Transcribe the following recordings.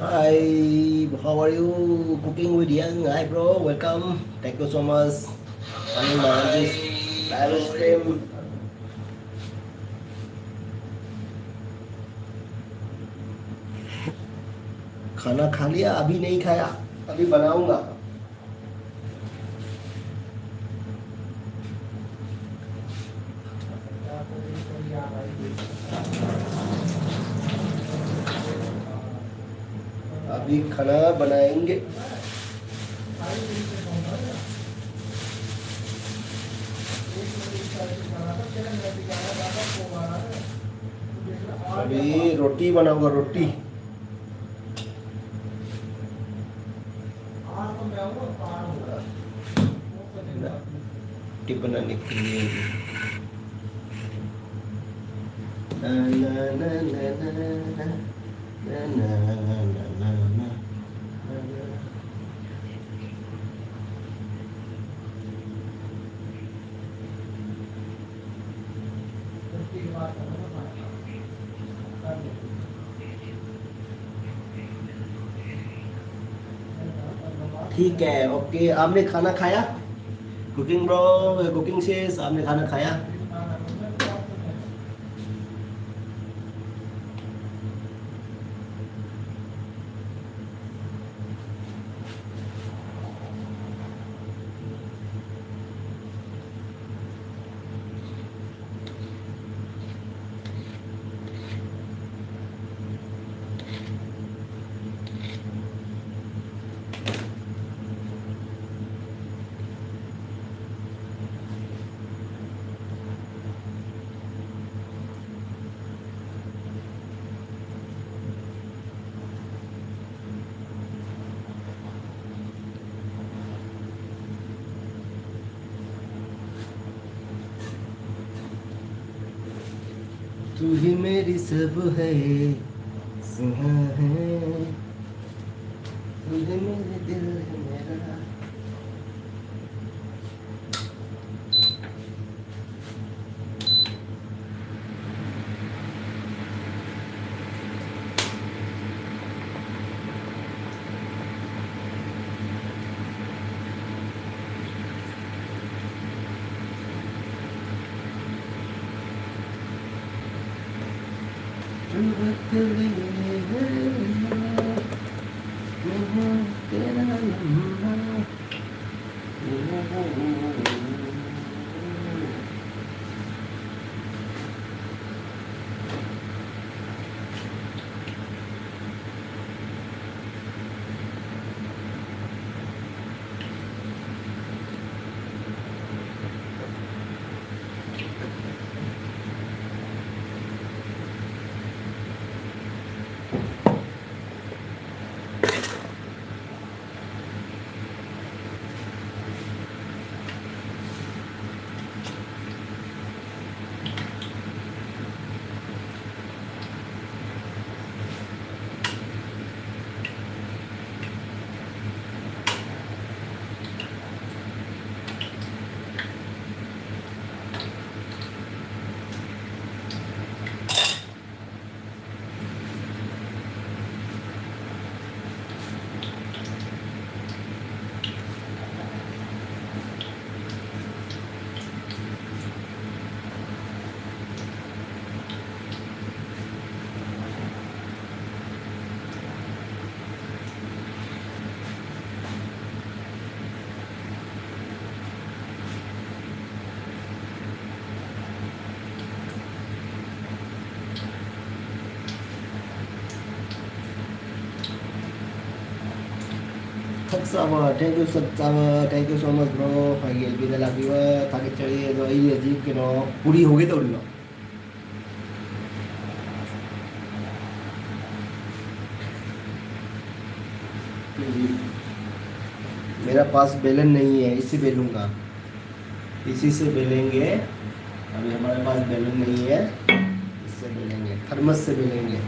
Hi, how are you? Cooking with Young? Hi, bro. Welcome. Thank you so much. Coming on this live stream. खाना खा लिया? अभी नहीं खाया, अभी बनाऊंगा। अभी खाना बनाएंगे। अभी रोटी बनाऊंगा, रोटी। रोटी बनाने के लिए ना ना ना ना ना ना ना ना ना ना। ठीक है, ओके। आपने खाना खाया? कुकिंग ब्रो, कुकिंग शेष, आपने खाना खाया? तू ही मेरी सब है, सुना है, तू ही मेरे दिल है मेरा। तू बदली है, मैं तेरा लम्हा। Sama, thank you sama, thank you so much bro. Pagi kita lagi wa, thaki cari तो ये अजीब के नो पूरी हो गई तो उड़ना। जी। मेरा पास बेलन नहीं है, इसी बेलूंगा, इसी से बेलेंगे। अभी हमारे पास बेलन नहीं है, इससे बेलेंगे, थर्मस से बेलेंगे।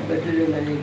बैटरी मैंने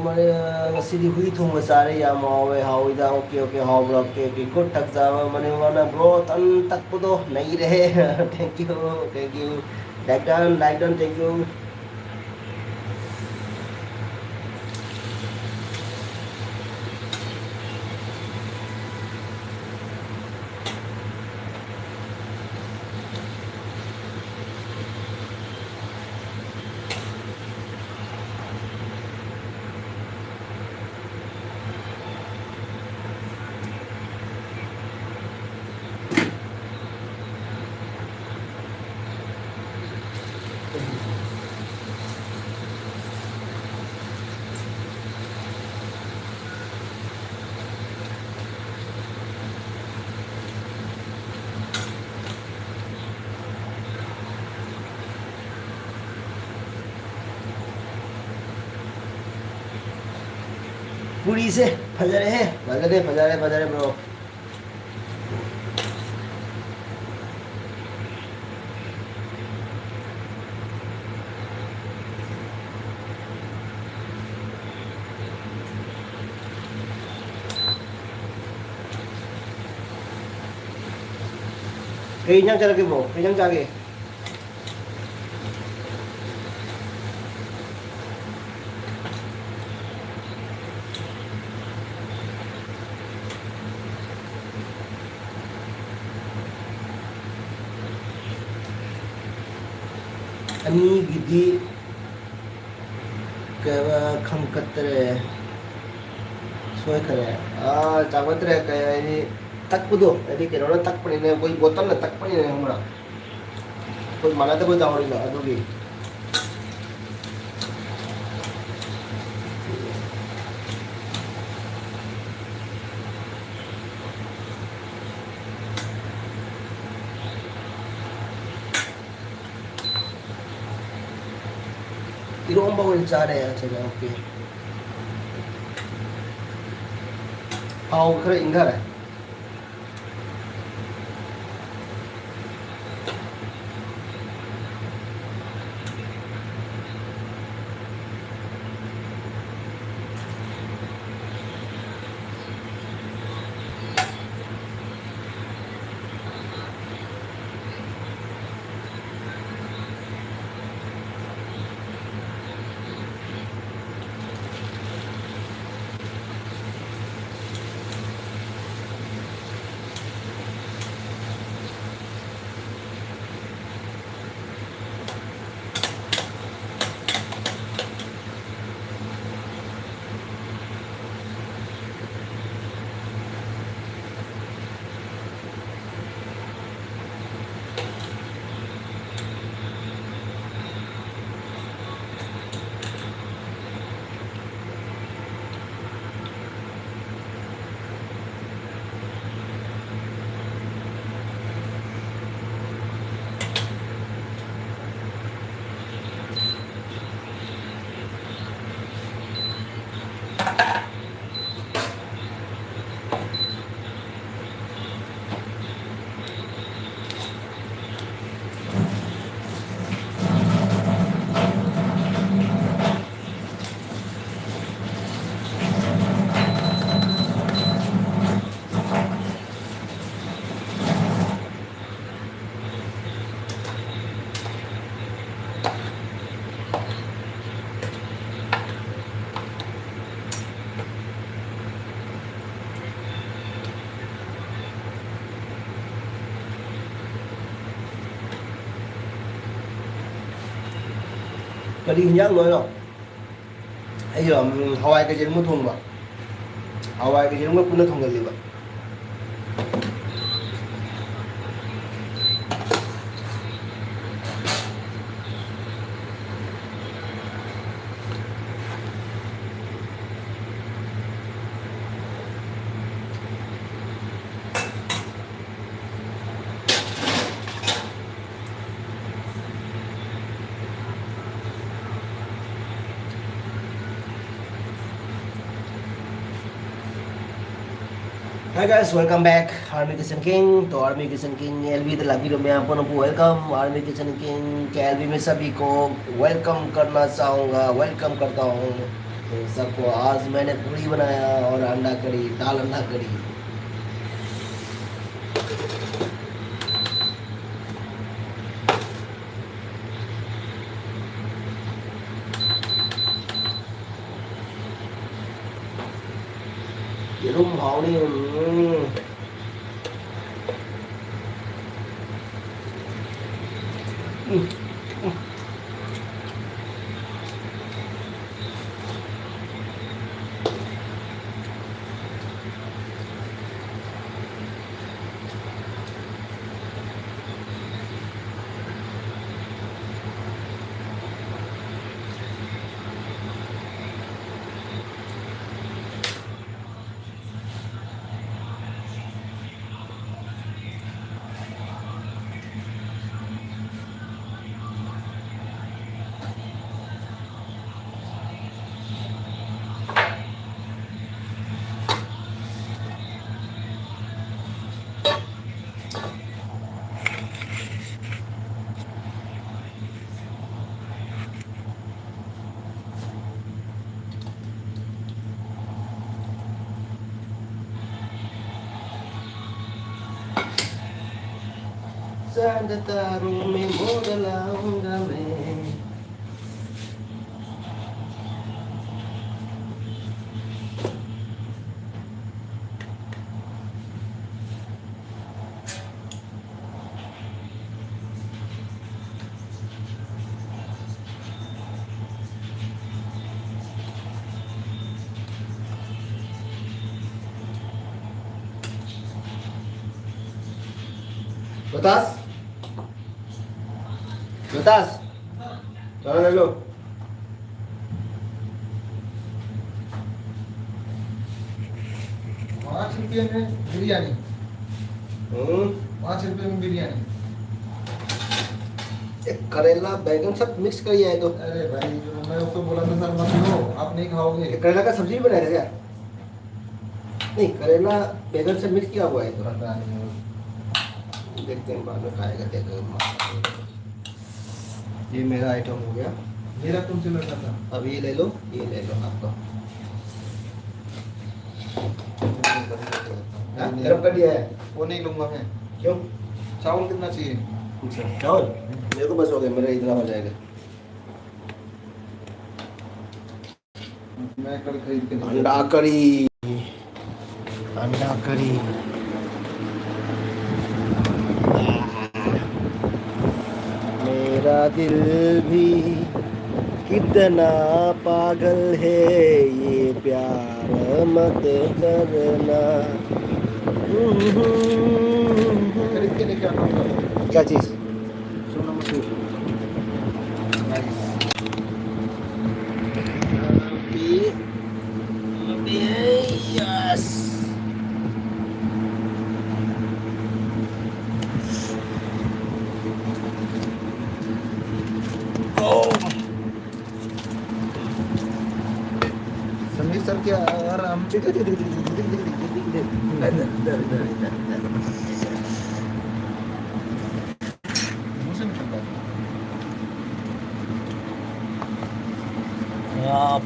ꯃꯔꯦ ꯉꯁꯤꯗꯤ ꯍꯨꯏ ꯊꯣꯡꯕ ꯆꯥꯔꯦ ꯌꯥꯝ ꯍꯥꯎꯋꯦ ꯍꯥꯎꯋꯤꯗ ꯑꯣꯀꯦ ꯑꯣꯀꯦ ꯍꯥꯎꯕ꯭ꯔꯥ ꯑꯣꯀꯦ ꯑꯣꯀꯦ ꯒꯨꯗ ꯊꯛ ꯆꯥꯕ ꯃꯅꯦ ꯃꯥꯅ ꯕ꯭ꯔꯣ ꯇꯟ ꯇꯛꯄꯗꯣ ꯅꯩꯔꯦꯍꯦ ꯊꯦꯡꯛ ꯌꯨ ꯗꯥꯏꯛꯇꯟ ꯊꯦꯡꯛ ꯌꯨ ꯄꯨꯔꯤꯁꯦ ꯐꯖꯔꯦꯍꯦ ꯐꯖꯔꯦ ꯕ꯭ꯔꯣ ꯀꯩ ꯏꯟꯖꯥꯡ ꯆꯥꯔꯒꯦ ꯕ꯭ꯔꯣ ꯀꯩ ꯏꯟꯖꯥꯡ ꯆꯥꯒꯦ ꯑꯅꯤꯒꯤꯗꯤ ꯈꯪꯀꯠꯇ꯭ꯔꯦ ꯁꯣꯏꯈꯔꯦ ꯆꯥꯎꯈꯠꯇ꯭ꯔꯦ ꯀꯩ ꯍꯥꯏꯅꯤ ꯇꯛꯄꯗꯣ ꯍꯥꯏꯗꯤ ꯀꯩꯅꯣꯅ ꯇꯛꯄꯅꯤꯅ ꯑꯩꯈꯣꯏ ꯕꯣꯇꯜꯅ ꯇꯛꯄꯅꯤꯅ ꯈꯪꯕ꯭ꯔꯥ ꯑꯩꯈꯣꯏ ꯃꯥꯟꯅꯗꯕ ꯇꯧꯍꯧꯔꯤꯕ ꯑꯗꯨꯒꯤ ꯏꯔꯣꯝꯕ ꯑꯣꯏꯅ ꯆꯥꯔꯦ ꯑꯁꯤꯗ ꯑꯣꯀꯦ ꯊꯥꯎ ꯈꯔ ꯏꯪꯊꯔꯦ ꯀꯔꯤ ꯍꯤꯟꯖꯥꯡꯅꯣ ꯑꯩꯁꯨ ꯍꯋꯥꯏꯒ ꯌꯦꯔꯨꯝꯒ ꯊꯣꯡꯕ ꯍꯋꯥꯏꯒ ꯌꯦꯔꯨꯝꯒ ꯄꯨꯟꯅ ꯊꯣꯡꯒꯜꯂꯤꯕ Hi guys, welcome back Army Kitchen King। तो Army Kitchen King एलवी द वीडियो में आप लोगों को वेलकम। Army Kitchen King के एलवी में सभी को वेलकम करना चाहूँगा, वेलकम करता हूँ। तो सबको आज मैंने पूरी बनाया और अंडा करी, दाल अंडा करी। ये रूम भावनी Sada taruh memo dalam damai. Batas? Batas? Jangan dulu. ₹5 में बिरयानी। 5 रुपए में बिरयानी। एक करेला बैगन सब मिक्स करिए है तो। अरे भाई जो मैं उसको बोला था सर मत लो, आप नहीं खाओगे। करेला का सब्जी भी बनाया था क्या? नहीं, करेला बैगन से मिक्स किया हुआ है तो। पता नहीं। देखते हैं बाद में खाएगा देखो। ये मेरा आइटम हो गया। मेरा तुमसे लगा था। अब ये ले लो आपका। गरम कर दिया है? वो नहीं लूंगा मैं। क्यों? चावल कितना चाहिए? अच्छा चावल मेरे को बस हो गया, मेरा इतना हो जाएगा। मैं कल खरीद के अंडा करी, अंडा करी। मेरा दिल भी कितना पागल है, ये प्यार मत करना। खरीद के लेके आऊंगा। क्या चीज़? सोना मसूर। यस। समीर सर क्या यार हम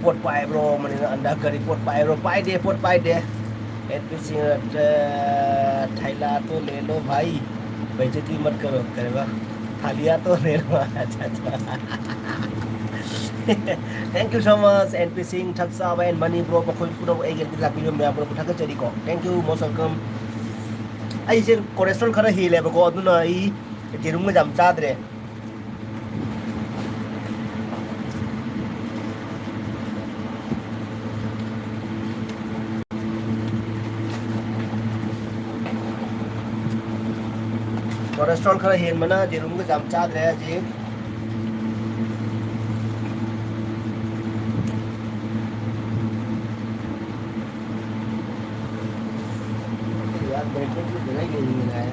पोट पाए ब्रो, मैंने अंडा करी पोट पाए ब्रो, पाए दे पोट पाए दे। एनपीसी थैला तो ले लो भाई, बेइज्जती मत करो। करेगा थालिया तो ले लो। अच्छा thank you so much NP Singh ठक्सा एंड मनी ब्रो मखोई पुरो एगेल की लापी में ब्रो ठक चरी को थैंक यू मोस्ट वेलकम। आई से कोलेस्ट्रॉल खरा हीले बको अदुना ई जेरुम जाम चाद्रे। कोलेस्ट्रॉल खरा हेन मना जेरुम जाम चाद्रे जे। बैठने की जगह ही नहीं मिला है।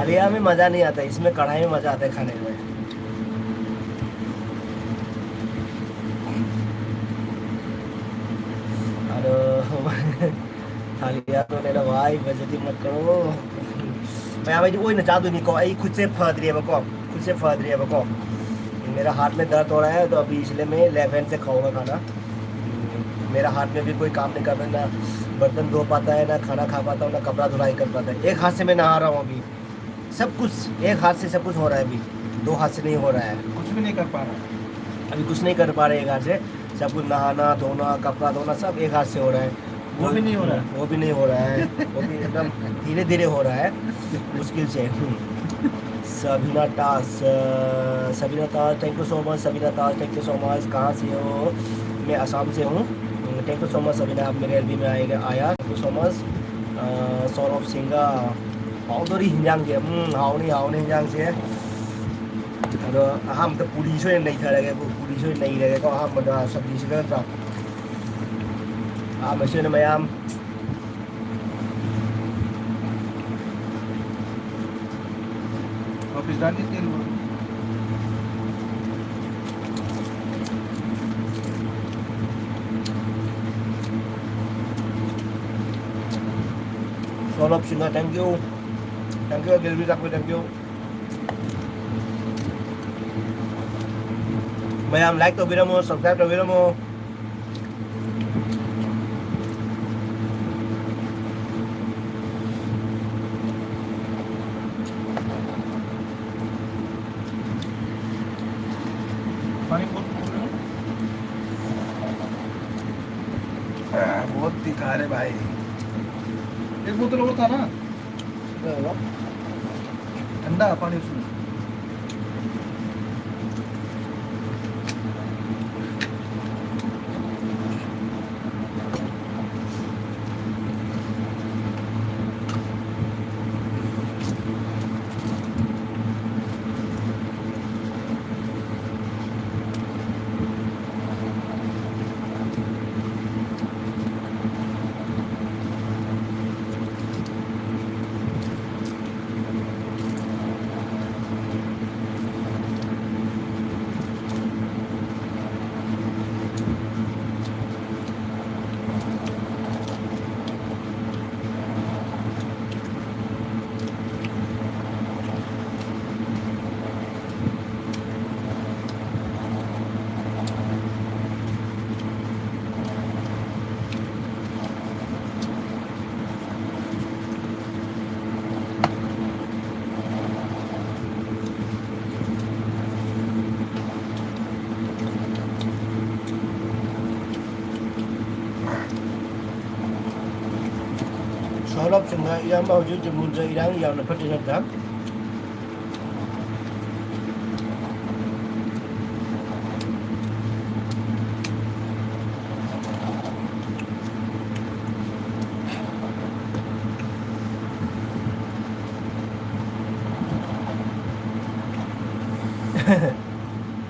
थालिया में मज़ा नहीं आता, इसमें कढ़ाई में मज़ा आता है खाने में। अरे थालिया तो ले लो भाई, बेइज्जती मत करो। मैं भाई कोई ना चाहती नहीं को आई खुद से फट रही है बको, खुद से फट रही है बको। मेरा हाथ में दर्द हो रहा है तो अभी इसलिए मैं लेफ्ट हैंड से खाऊंगा खाना। मेरा हाथ में भी कोई काम नहीं कर रहा, ना बर्तन धो पाता है, ना खाना खा पाता हूँ, ना कपड़ा धुलाई कर पाता है। एक हाथ से मैं नहा रहा हूँ अभी, सब कुछ एक हाथ से सब कुछ हो रहा है अभी, दो हाथ से नहीं हो रहा है। कुछ भी नहीं कर पा रहा। अभी कुछ नहीं कर पा रहे एक हाथ से, सब कुछ नहाना धोना कपड़ा धोना सब एक हाथ से हो रहा है। वो भी नहीं हो रहा है। वो भी नहीं हो रहा है, वो भी एकदम धीरे धीरे हो रहा है, मुश्किल से। सबीना टास, Sabina Taj thank you so much. Sabina Taj thank you so much. कहाँ से हो? मैं असम से हूँ। Thank you so much Sabina, आप मेरे एलबी में आया। Thank you so much. Saurabh Singh हाउदरी हिंजांग से हाउनी हिंजांग से अदो अहम तो पूरी सोय नहीं था लगे, पूरी सोय नहीं लगे को अहम मदा सब्जी से करता आ मशीन में आम वापस डाल दी तेल। सौरभ सिंह थैंक यू दिल भी रखो, थैंक यू। मैं आम लाइक तो विरमो, सब्सक्राइब तो विरमो। पानी बहुत दिखा रहे भाई। एक बोतल और था ना ठंडा पानी उसमें। सौरभ सिंह इयाम्बा हजूर जमुन से इरांग यावना फटी नद्दा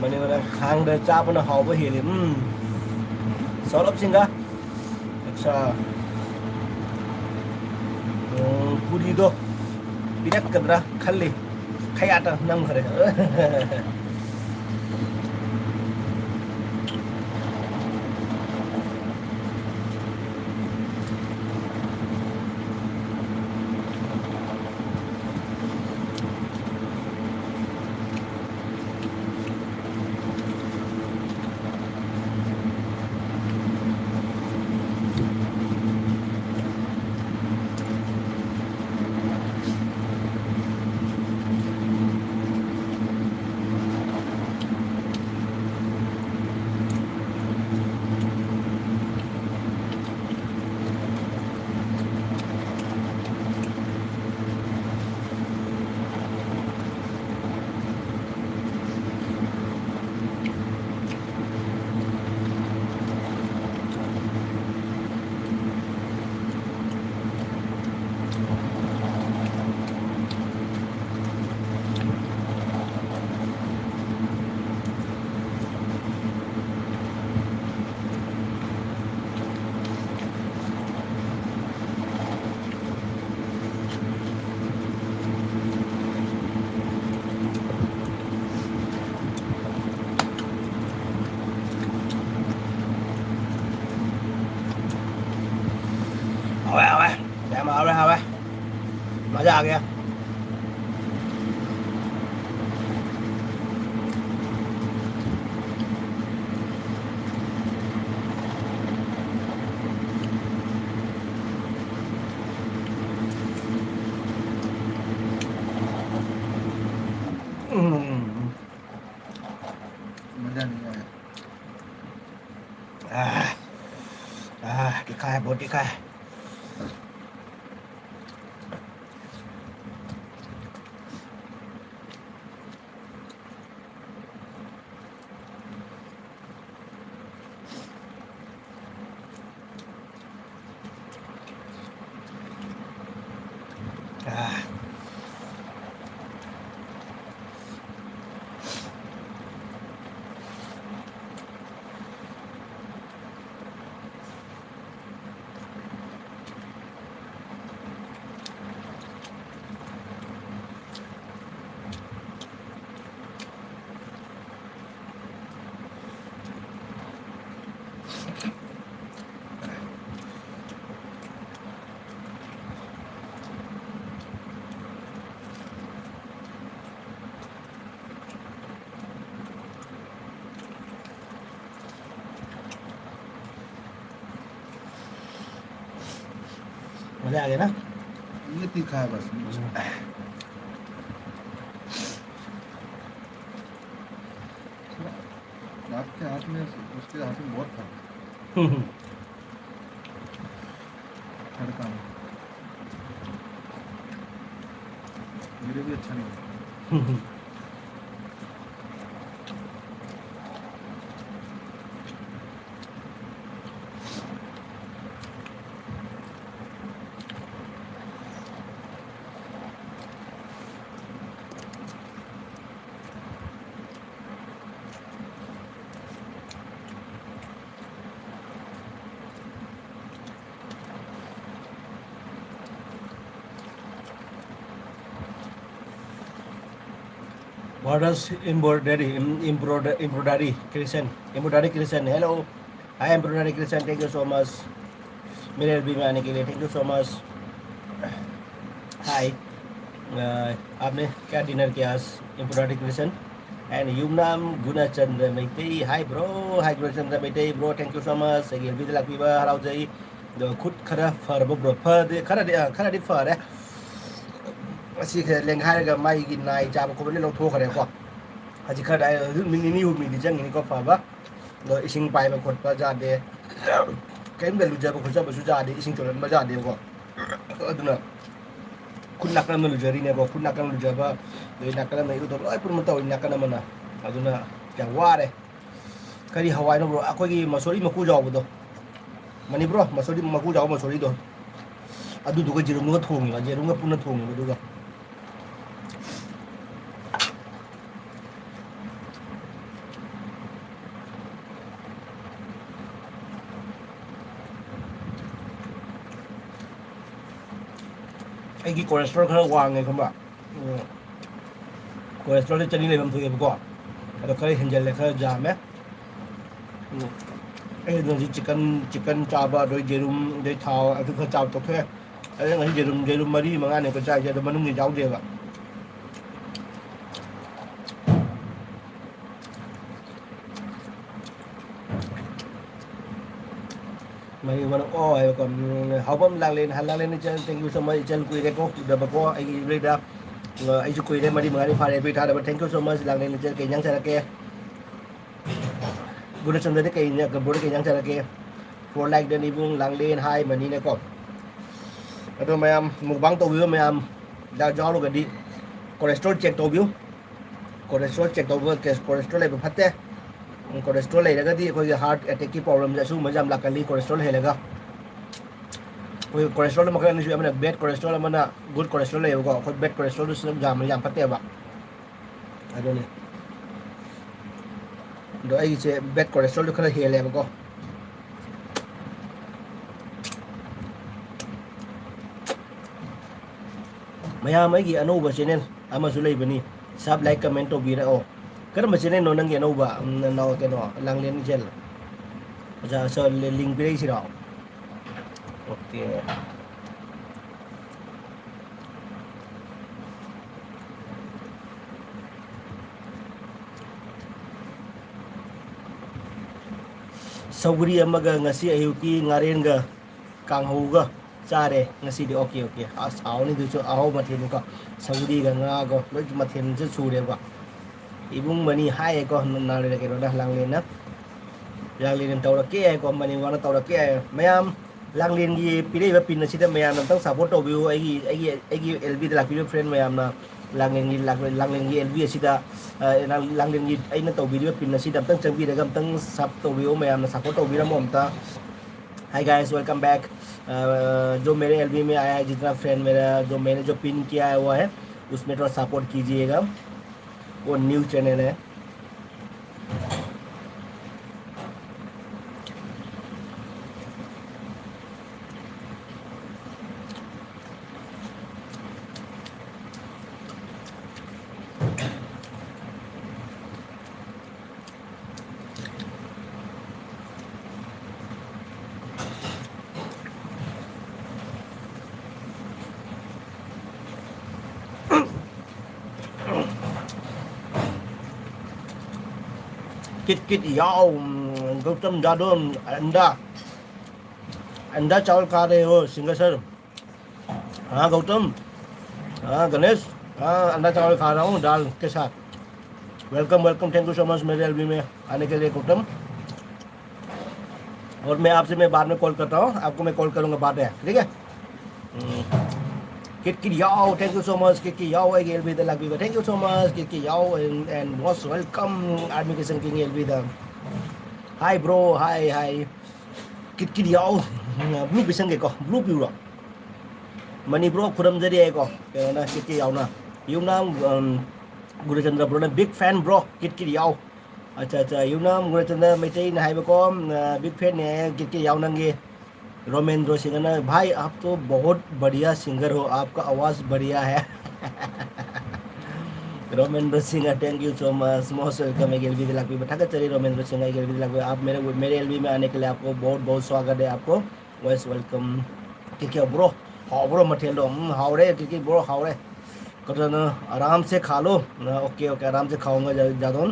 मैंने बोला खांग दे चाप ना हाव बे हेले सौरभ सिंह अच्छा पूरी दो बिरक कदरा खल्ले खयाटा नम खरे hả bác? Dạ mà ở đây hả bác? Mở ra kìa. मजा नहीं आया। तीखा है, बहुत तीखा है. मजा आ गया ना. ये तीखा है बस. आपके हाथ में उसके हाथ में बहुत था तड़का में. मेरे भी अच्छा नहीं. What does embroidery Christian? Embroidery Christian. Hello. Hi embroidery Christian. Thank you so much. मेरे भी में आने के लिए thank you so much. Hi. आपने क्या डिनर किया आज? Embroidery Christian. And Yumnam Gunachandra Meitei. Hi bro. Hi Gunachandra Meitei bro. Thank you so much. Again, भी लग भी बा हराउ जाई. द खुद खरा फर bro. फर खरा दि फर है. असी लेंग हारगा माइगी नाई जाब को ने लौथो खरे को अजी खरा मिनि नि हुमी दि जंग नि को फाबा द इसिंग पाइबा खोटपा जादे केम बे लुजाब खोजा बसु जादे इसिंग चोरन मा जादे को अदुना खुद नाकन न लुजरी ने को खुद नाकन लुजाबा द नाकन नै तो लोय पुरम तो नाकन मना अदुना या वारे करी हवाई नो ब्रो अखोगी मसोरी मकु जावदो मनी ब्रो मसोरी मकु जाव मसोरी दो अदु दुगा जिरुम नुगा थोंगी जिरुम गा पुना थोंगी दुगाไอ้กี่คอเลสเตอรอลเขาวางไงครับว่าคอเลสเตอรอลที่จะนี่เลยมันถูกเองก่อนแล้วเขาเห็นใจเลยเขาจามไหมไอ้เรื่องที่chicken จาบะโดยเจรุมโดยเท้าไอ้ที่เขาจาบตกแค่ไอ้เรื่องที่เจรุมมาดีมางานเนี่ยก็ใช่แต่มันนุ่งยาวเดียวอะไม่วันอ้อไอ้ก็เขาผมลังเลนหันลังเลนนี่จะ thank you so much จะคุยได้ก็เดี๋ยวบอกว่าไอ้เรื่องดับไอ้จะคุยได้มาดีเหมือนกันที่พาได้ไปท่าเดี๋ยว thank you so much ลังเลนนี่จะเก่งยังใช่ละแกบุญชนได้เก่งเนี่ยกับบุญเก่งยังใช่ละแก for like เดินอีบุ้งลังเลนไฮแบบนี้เนี่ยก็แล้วทำไมหมู่บ้านตัววิวไม่ดาวย้อนลงกันดีคอเลสเตอรอลเช็คตัววิวคอเลสเตอรอลเช็คตัววิวคอเลสเตอรอลอะไรแบบพัดเต้คอเลสเตอรอลอะไรก็ที่คนจะ heart attack ที่ problem จะสู้เหมือนจำหลักกันลีคอเลสเตอรอลอะไรก็คอเลสเตอรอลมันก็นี่ช่วยมันเบสคอเลสเตอรอลมันน่ะ good คอเลสเตอรอลเลยก็คนเบสคอเลสเตอรอลซึ่งจำมันจำพัดเต้บะอะไรเนี่ยเดี๋ยวไอ้เจ้เบสคอเลสเตอรอลเขาเฮเลยมันก็ไม่เอาไม่กี่อนุบาลเชนเนลอามาสุเลยแบบนี้ซับไลค์คอมเมนต์ตัวบีระโอก็ต้องมาเชนเนลโน่นนั่งกี่อนุบาลนอกันเนาะลังเลนเจลจะเสิร์ชลิงก์ไปได้สิเราโอเค सौगरी अमगा ngasi ayuki ngarenga kanghouga chare ngasi di okay okay asawni du chu aho mathen ko सौगरी ga nga go loi mathen chu chure ba ibung mani hai ko na le ke na langlen tawrake ko mani wana tawrake mayam langlen gi pire ba pin sida mayam tang support to view ai lb da lakpi friend mayam na langlen gi lb sida langlen gi ai na to video pin sida tang chang bi da gam tang sub to view mayam na support to view mom ta hi guys welcome back जो मेरे LB में आया है जितना friend मेरा जो मैंने जो पिन किया है वो है उसमें थोड़ा सपोर्ट कीजिएगा वो न्यू चैनल है किट याओ गौतम जादव अंडा चावल खा रहे हो सिंगर सर हाँ गौतम हाँ गणेश हाँ अंडा चावल खा रहा हूँ दाल के साथ welcome welcome thank you so much मेरे एलबी में आने के लिए गौतम और मैं आपसे मैं बाद में कॉल करता हूँ आपको मैं कॉल करूँगा बाद में ठीक है किट याओ थैंक यू सो मच किट याओ आई एलबी द लग थैंक यू सो मच किट याओ एंड मोस्ट वेलकम आर्मी के संग किंग एलबी द हाय ब्रो हाय हाय किट याओ ब्लू बिसंगे को ब्लू प्यूरो मनी ब्रो खुरम जरी है को ना किट याओ ना यू नाम गुरुचंद्र ब्रो ना बिग फैन ब्रो किट याओ अच्छा अच्छा यू नाम गुरुचंद्र मैत्री ना हाय को बिग फैन है किट याओ नंगे रोमेंद्र सिंह ना भाई आप तो बहुत बढ़िया सिंगर हो आपका आवाज़ बढ़िया है Romendra Singh thank you so much most welcome LB दिलाक भी बैठा कर चलिए रोमेंद्र सिंह एलबी दिलाक आप मेरे एलबी में आने के लिए आपको बहुत बहुत स्वागत है आपको वेस्ट वेलकम ठीक है ब्रो हाउ ब्रो मठेल दो हाउ रे क्योंकि ब्रो हाउ रे कौन आराम से खा लो ओके ओके आराम से खाऊंगा जादौन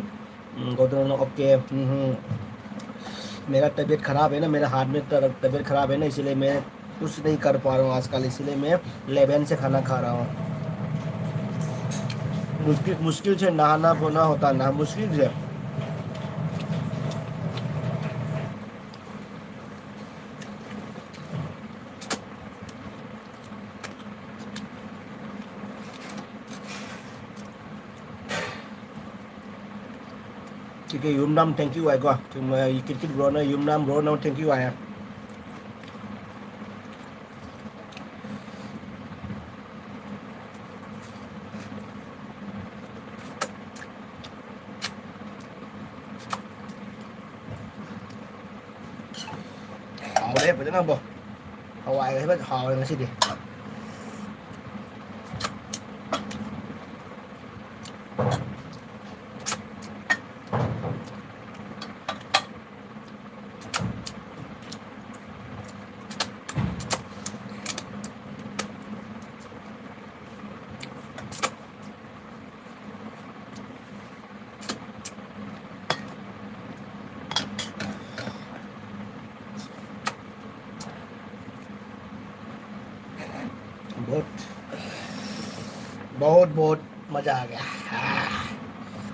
कौन ओके मेरा तबीयत ख़राब है ना मेरे हाथ में तबीयत ख़राब है ना इसीलिए मैं कुछ नहीं कर पा रहा हूँ आजकल इसीलिए मैं 11 से खाना खा रहा हूँ मुश्किल से नहाना धोना होता ना मुश्किल से ठीक है यूमनाम थैंक यू आएगा क्रिकेट ब्रो ना यूमनाम ब्रो ना थैंक यू आया hào đẹp vậy đó bố hào ai thấy bác hào nó xí đi बहुत मजा आ गया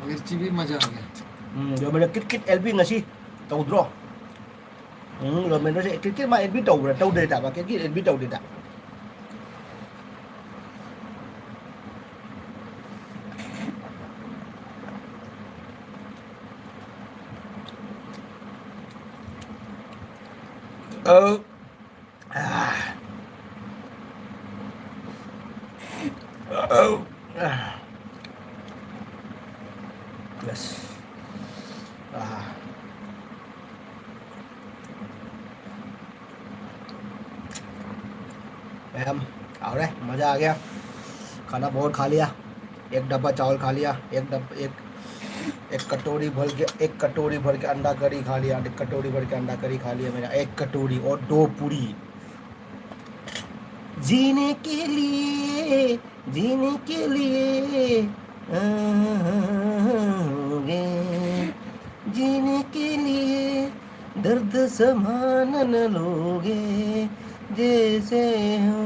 मिर्ची भी मजा आ गया जो मैंने किट एलबी ngasi tawdro rồi mình nói sẽ cái mà LB tàu đề ta và cái LB tàu đề ta yes em आओ रे मज़ा आ गया खाना बहुत खा लिया एक डब्बा चावल खा लिया एक कटोरी भर के अंडा करी खा लिया एक कटोरी भर के अंडा करी खा लिया मेरा एक कटोरी और 2 पूरी जीने के लिए जीने के लिए दर्द समान न लोगे जैसे हो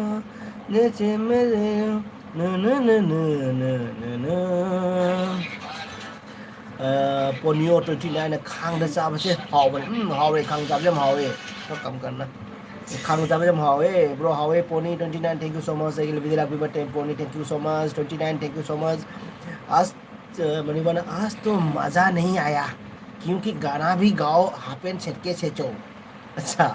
जैसे मेरे हो न न न न न न न पोनियो 29 ना खांग दा चाबसे हावबने हावे खांग चाबसे हावे तो कम करना खांग चाबसे हावे ब्रो हावे पोनी 29 thank you so much I will like but पोनी thank you so much 29 thank you so much आज मनीबा आज तो मज़ा नहीं आया क्योंकि गाना भी गाओ हाफ एंड छटके छेचो अच्छा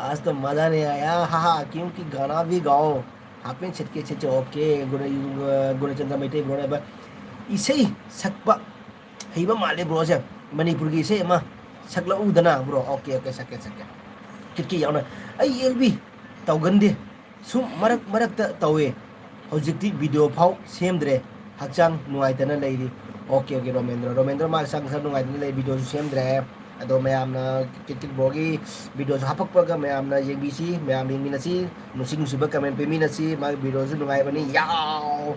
आज तो मज़ा नहीं आया हाँ हाँ क्योंकि गाना भी गाओ हाफ एंड छटके छेचो ओके गुणचंद्र मैटे ब्रो इसे सकपा हेबा माले ब्रो से मणिपुर की इसे मा सकला उदना ब्रो ओके ओके सके सके कितकी यावना आई एलबी तौगंदे सुम मरक मरक तौवे हौजिकती वीडियो फाउ सेमद्रे हक्चांग नुआइतना लेरी ओके ओके रोमेंद्र मा संग सन नुआइतना ले वीडियो सेमद्रे अदो मैमना कित ब्रोगी वीडियो हापकपगा मैमना येंबिसी मैम येंमिनसी नुसिंग नुसिबा कमेंट पेमिनसी मा वीडियो सु नुआइबनी याव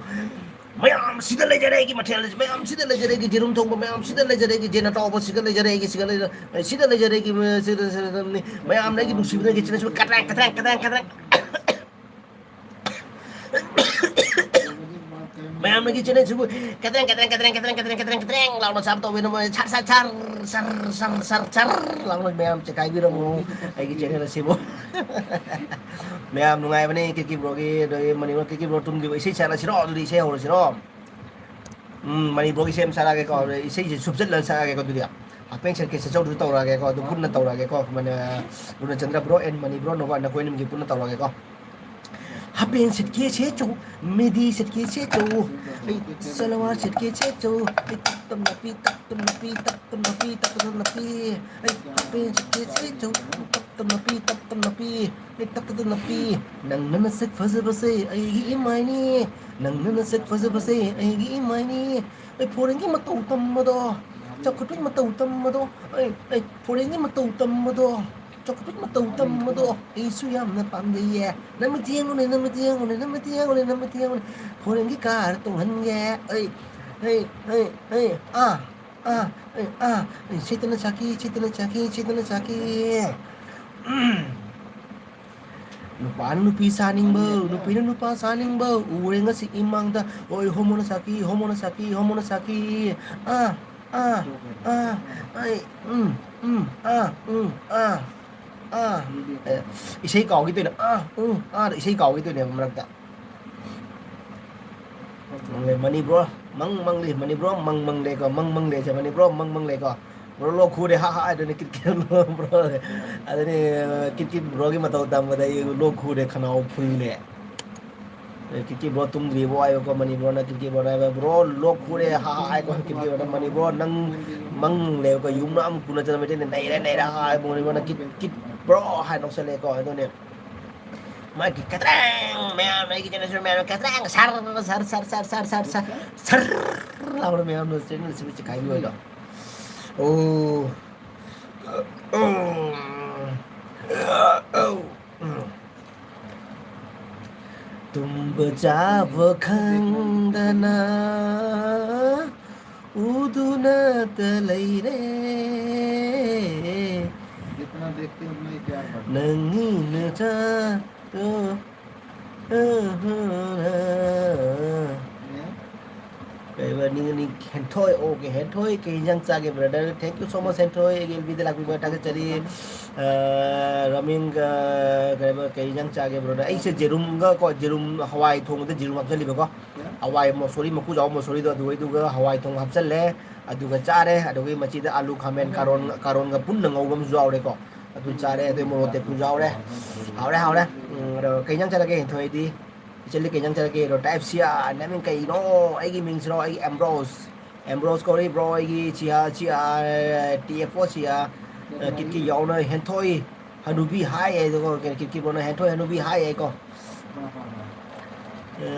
मैम सिदा लेजरेगी मटेरियल मैम सिदा लेजरेगी जेरुम थोंबा मैम सिदा लेजरेगी जेना टॉप सिदा लेजरेगी सिदा लेजरेगी मैम नेगी नुसिबना के चने कतरंग कतरंग कतरंग कतरंग मैम नेगी चने सुबु कतरंग कतरंग कतरंग कतरंग कतरंग कतरंग कतरंग लाउनो साब तो वेनो छर छर छर सर सर सर सर लाउनो मैम चकाई बिरमु आइगी चैनल सिबो मैम नुंगाई बने किकी ब्रोगी मनिबो किकी ब्रो तुम दिबो इसे सारा सिरो दुदि इसे होरो सिरो मनी ब्रोगी सेम सारा के को इसे सुबजत लन सारा के को दुदिया अपेंग सर के सचौ दु तौरा के को दु पुन्ना तौरा के को माने गुणचंद्र bro and Mani bro nova न कोइनम की पुन्ना तौरा के को हापेन सिटके छेचो मेदी सिटके छेचो सलवार सिटके छेचो तम नपी तम नपी तम नपी तम नपी हापेन सिटके छेचो तम नपी तम नपी तम नपी नंगन सक फजबसे आईगी इमाइनी नंगन सक फजबसे आईगी इमाइनी फोरेंगी मतौ तम्मदो चखुटि मतौ तम्मदो फोरेंगी मतौ तम्मदो चौकट मतौ तम्मदो इसु यामना पामदे नमतियांगुने नमतियांगुने नमतियांगुने नमतियांगुने फोरेंगी कार तोंहनगे चेतना चाकी चेतना चाकी चेतना चाकी नुपान नुपी सानिंगबो नुपीना नुपा सानिंगबो उरे ngasi imangda oi homono saki इसे काउगी तो इसे काउगी तो मरकता मनी ब्रो मंग ले मनी ब्रो मंग ले को मंग ले मनी ब्रो मंग ले को ब्रो लो खुदे हा हा अदने कित ब्रो अदने कित ब्रो की मतौ तम बदा लो खुदे खनाओ फुल्ले कित ब्रो तुम रिबो आयो को मनी ब्रो ना कित ब्रो लो खुदे हा हा आयो को कित मनी ब्रो नंग मंग ले को युम नाम कुना चल मेटे नहीं रा हा मनी ब्रो ना कित bro hai nong sele ko itu nih mai ki katrang meow mai ki jenis meow katrang sar lalu meow nu sini sebiji kayu itu तुम बजावो खंगना उदुना तलैरे जितना देखते हैं उतना ही प्यार बढ़ता नंगी न जा तो कई बार नहीं हेंटोय ओके हेंटोय कहीं जंग चागे brother thank you so much हेंटोय एगेल भी दिलाक भी बैठा के चली रमिंग कहीं जंग चागे ब्रदर ऐसे जेरुम का को जेरुम हवाई थोंग दे जेरुम हफ्चली बको हवाई मसूरी मकू जाओ मसूरी दो दुई दुगा हवाई थोंग हफ्चले अदुगा चारे अदुगी मचीदा आलू खामेन कारोन का पुन्न ngौगम जावरे को अदु चारे अदु मोरोते पु जावरे हावरे कहीं जंग चला के हेंटोय दी चलिए कहीं चल के टाइप सिया नमिंग कहीं नो आएगी मिंग्स नो आएगी एम्ब्रोस को रे ब्रो आएगी चिया टीएफओ चिया कितकी यावना हेंटोय हनुबी हाई है तो कितकी बोना हेंटोय हनुबी हाई है को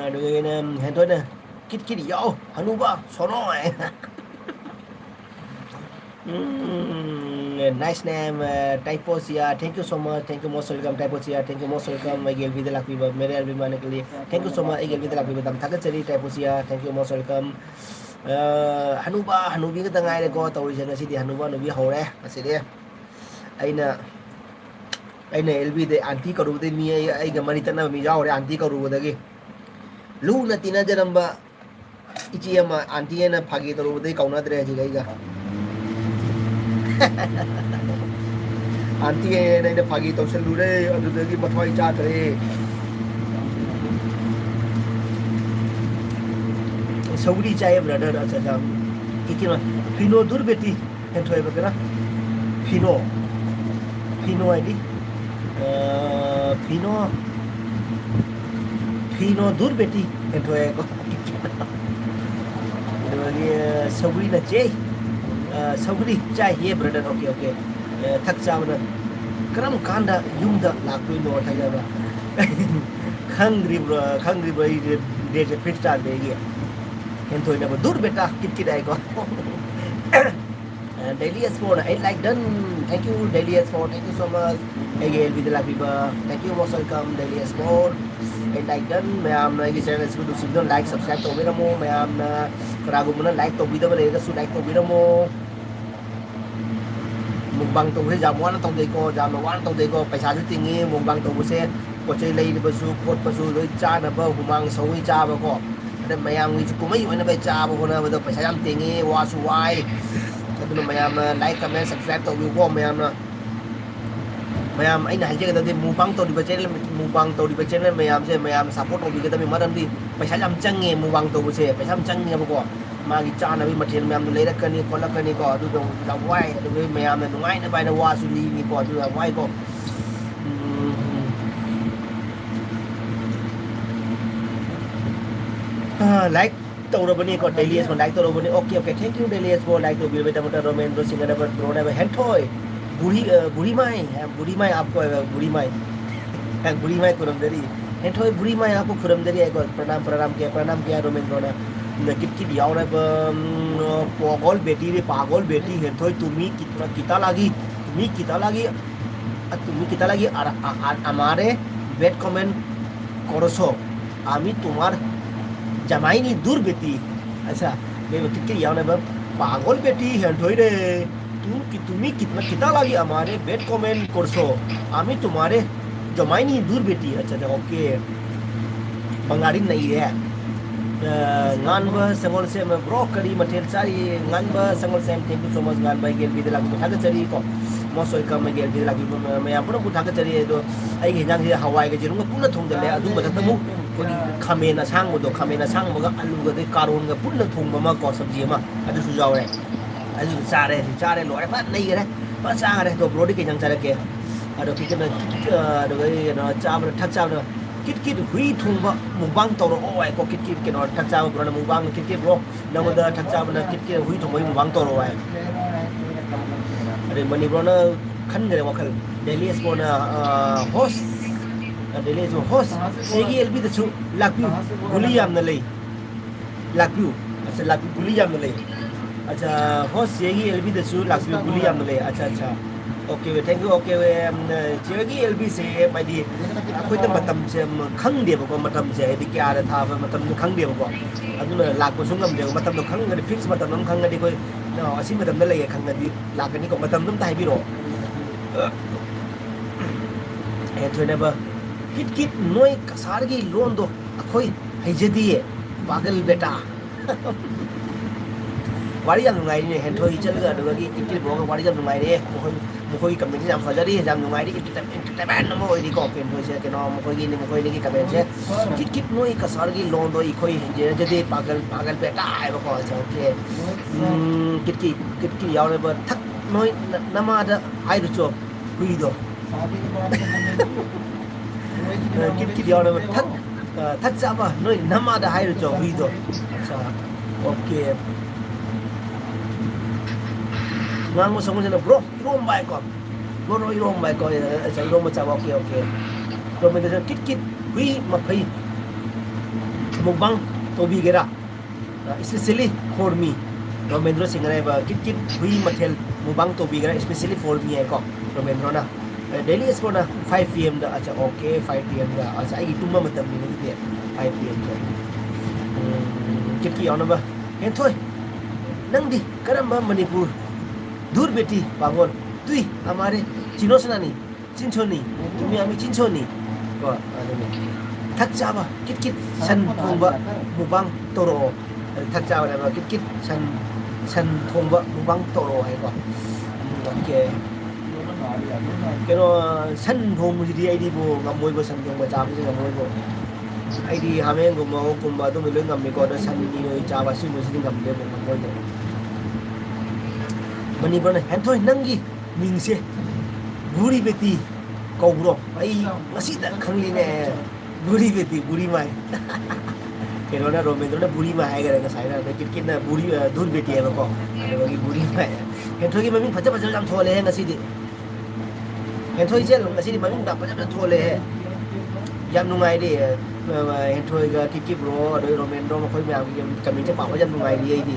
अदुगे ने हेंटोय ने कितकी याव हनुबा सोनो है nice name Typosia thank you so much thank you most welcome Typosia thank you most welcome I gave video lakwi मेरे अभिमान के लिए thank you so much I gave video lakwi दम थक चली Typosia thank you most welcome हनुबा हनुबी का तंगाई को तौरी से ngasi हनुबा हनुबी हौरे ngasi de अइना एलबी दे आंटी करूबदे मी अइगा मरी तना मी जाओरे आंटी करूबदगी लूना तिना जरंबा इची अमा आंटी एना फागी तरूबदे कौनाद्रे हजि गइगा आंटी एना फागी तौसलुरे अदुदगी मथवाई चाखरे सौरी चाहे ब्रदर अच्छा अच्छा किकिनो फिनो दूर बेटी हेथोय बकरा फिनो फिनो आईडी फिनो फिनो दूर बेटी हेथोय को सौरी ना चे सौरी चाहिए ब्रदर ओके ओके थक चावना करम कांदा युमदा लाक्तोइनो थायबा खंग्री दे जे फिट स्टार देगी Hentoy na dur beta kit kit ay ko. Daily S4 I like done. Thank you Daily S4. Thank you so much. Again with the love people. Thank you most welcome Daily S4. I like done. मैं आपने ये channel इसको दूसरी तो like subscribe तो भी ना मो मैं आपने करागो मुना like तो भी तो बने तो like तो भी ना मो मुंबंग तो भी जामुआन तो देखो जामुआन तो देखो पैसा जो तिंगी मुंबंग तो उसे कोचे ले इधर बसु कोट बसु लोई चा ना बा हुमांग सौई चा बा को मैम कुमई होना चाब होना पैसा याम तेंगे वासु वाई मैम लाइक कमेंट सब्सक्राइब तौबो मैम मैम अगर हाइजगदे मुबांग तौरीब चैनल मैम से मैम सपोर्ट तौबीगदबे मरमदी पैसा याम चंगे मुबांग तौबसे पैसा याम चंगेबको मागी चानबी मथेल मैम लेरकनी खोलकनी को अदुदो वाई अदुबे मैम नुंगाइना बाइना वासु लीनी को अदुदा वाई को लाइक तौरबनी को डेली एस लाइक तौरबनी okay okay thank you daily एस लाइक तो बिल बेटा मोटा रोमेंद्र सिंह ने ब्रो ने हेंथोय बुढ़ी माई आपको बुढ़ी माई कुरमदरी हेंथोय बुढ़ी माई आपको कुरमदरी है प्रणाम किया रोमेंद्र ने कित कित याव ने पागल बेटी हेंथोय तुम्ही किता लागी हमारे बेड कमेंट करसो आमी तुम्हार जमाईनी दूर बेटी अच्छा मैं कितके याव ने पागल बेटी हेंथोय रे तुम्ही कितना लागी हमारे बेड कमेंट करसो आमी तुम्हारे जमाईनी दूर बेटी अच्छा अच्छा ओके बंगाली नहीं है nganba sangol sem bro kari matel cari nganba sangol sem thank you so much ngan bai gel bidela ko thaga cari ko mosoi kam gel bidela ko me apno ko thaga cari do ai ge jang hawai ge jirum punna thong dele adu ba tamu ko khamena sang do khamena sang ma alu ga de karon ga punna thong ma ko sabji ma adu su jaw re adu chare lo re ba nei ge re ba sang re do bro di ke jang chare ke adu ki ke do ge no cha ba thak cha do kit हुई थुंब मुबांग तौर ओ को kit के no ठक चाब bro मुबांग kit bro नमद ठक चाब न kit हुई थुंब मुबांग तौर ओ अरे मनी ब्रो न खन गरे वखल डेली एसपो न होस्ट डेली एसपो होस्ट सेगी एलबी दछु लाकयू गुली याम न लई लाकयू अच्छा लाकयू गुली याम न लई अच्छा होस्ट सेगी एलबी दछु लाकयू गुली याम न लई अच्छा अच्छा ओके थैंक यू ओके चेगी एलबी से बायदि अखोय त मतम से खंगदेबको मतम से दि क्या रा था मतम खंगदेबको अदुना लाको सुंगम दे मतम तो खंगदि फिक्स मतम नम खंगदि कोई असि मतम लय खंगदि लाकनि को मतम नम ताइ बिरो ए थोनेबा किट नोय कसारगी लोन दो अखोय हैजदि पागल बेटा वारी याम नुंगाइ ने हेंथोय चलगा अदुगी किट ब्रो वारी याम नुंगाइ रे मुखोई कमेंट जाम फजरी जाम नुंगाइरी एंटरटेनमेंट नमो ओइदी को पेन होइसे के नो मुखोई नि कमेंट से किट नोई कसरगी लोन दो इखोई जे जदे पागल बेटा आइ बको ओके किट यावले ब थक नोई नमा द आइ रुचो हुई दो किट यावले ब थक जाबा नोई नमा द आइ रुचो हुई दो अच्छा okay ngang mo sangon na bro irom bai ko sa irom cha okay okay ro me de kit hui ma phai mukbang to bi gera especially for me Romendro Singh ne ba kit hui mathel mukbang to bi gera especially for me ko Romendro na daily is for 5 pm da acha okay 5 pm da acha ai tumma matam ni de 5 pm ko kit ki ona ba en thoi Nandi करम मणिपुर दूर बेटी पागल तुई हमारे चिनोसनानी चिंचोनी तुम्हें आमी चिंचोनी को अदने थक चाबा कित कित सन थोंबा मुबांग तोरो थक चाबा लेबा कित कित सन थोंबा मुबांग तोरो है को ओके केनो सन थोंबुदी आईदी बो गमोइबो सन थोंबा चाबसे गमोइबो आईदी हामें गुम्मा गुम्मा तो मिलो गम्मे को सन नि चाबा सि मुसि गमदे बो गमोइबो मणिपुर ने हेंथोय नंगी मिंगसे बुरी बेटी कौब्रो आई ngasi da khangline बुरी बेटी बुरी माई केनो ना रोमेंद्र ना बुरी माई है करे साइना ना किट ना बुरी दूर बेटी है को अरे बुरी माई हेंथोय की ममिंग फजा फजा जाम थोले है ngasi di हेंथोय जे ngasi di ममिंग दा फजा फजा थोले है याम नुंगाई दे हेंथोय ga किट ब्रो अदोय रोमेंद्र मखोय म्याम कमी जे पाव याम नुंगाई di ai di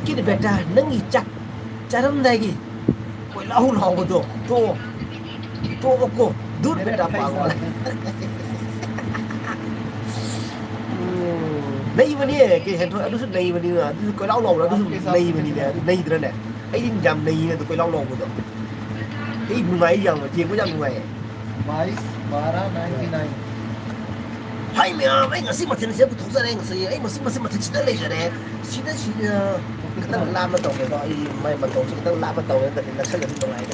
किट बेटा नंगी चक चरम दागी कोई लाहु लाहु तो को दूर बेटा पागल नहीं बनी है कि हेंथो अदुस नहीं बनी ना अदुस कोई लाहु लाहु अदुस नहीं बनी ने नहीं तरह ने आई दिन जम नहीं ने तो कोई लाहु लाहु तो ए नुमाई yang je ko yang nuai 22 12 99 hai me ai ngasi matin se tu sa ne ngasi ai masi matin chita le jare chita kita lama tau ke ai mai ma tau kita lama tau ne ta na sa le tu ai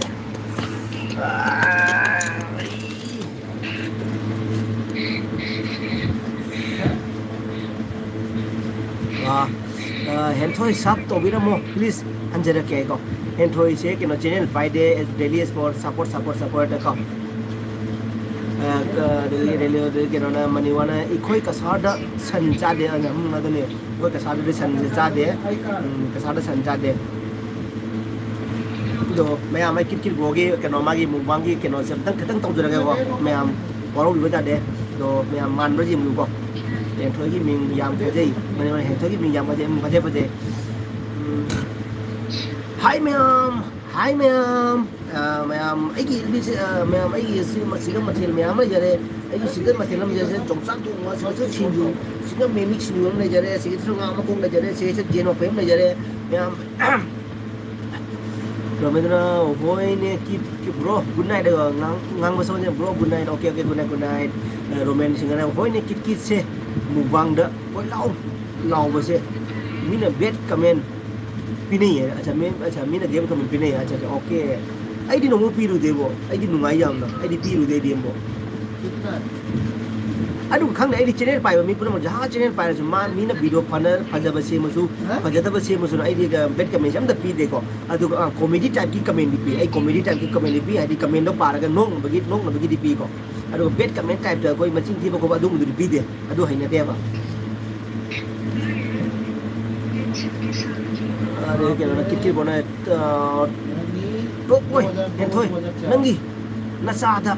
हेंथोय सब तो भी रमो please Anjar के को हेंथोय से के नो channel Friday as daily for support का रेलियो के नो ना मनीवाना इखोय का सादा सन चादे हम ना तो ने कोई का सादा सन चादे का सादा सन चादे तो मैं आम किट बोगे के नो मागी मुबांगी के नो सब तंग खतंग तो जरा को मैं आम वारो भी बता दे तो मैं आम मान रजी मु को हेंथोय की मिंग याम फजे मने हेंथोय की मिंग याम फजे हाय मैम मैम अगी मैम अगी सिगम मथेल मैम जरे अगी सिगम मथेल हम जैसे जोंसां तो से छिंजु सिगम मेमिक छिंजु ले जरे सिगम थ्रंगा मकों ले जरे से जेनो फेम ले जरे मैम रोमेंद्र होय ने की ब्रो गुड नाइट ngang बसो ने bro good night okay good night Romendra सिंगना होय ने किट से मुबांग द होय लाव बसे मीना बेट कमेंट पिने है अच्छा मीना गेम कमेंट पिने है अच्छा okay I the no Piru देबो आई दी नुंगाई याम ना आई दी पीरु दे देमबो अदु खंग आई दी चैनल पाइबो मी पुन जहा चैनल पाइ रसु मा मीना वीडियो फनर फजब से मसु फजदब से मसु आई दी बेट कमेंट हम द पी देखो अदु कॉमेडी टाइप की कमेंट दी पी आई कॉमेडी टाइप की कमेंट दी पी आई दी कमेंट दो पारगा नोंग बगी दी पी को अदु बेट कमेंट टाइप द कोई मचिन थी बको अदु मुदु पी दे अदु हैना देबा अरे के ना किट बना तो ओय हेंथोय नंगी नसादा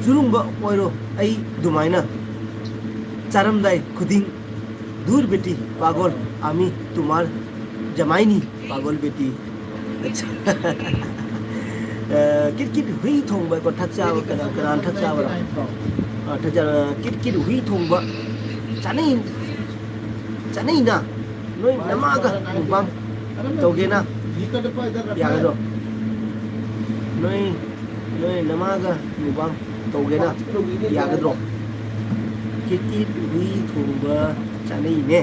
जुरुंग ओइरो आई दुमाइना चारमदाय खुदिंग दूर बेटी पागल आमी तुम्हार जमाइनी पागल बेटी अच्छा किट हुई थोंबा को ठकचा कनान ठकचा बरा ठकचा किट हुई थोंबा चानै ना नोय नमागा मुबां तोगे ना यागरो नोय नमागा मुबां तोगे ना यागरो किट हुई थोंबा चानै ने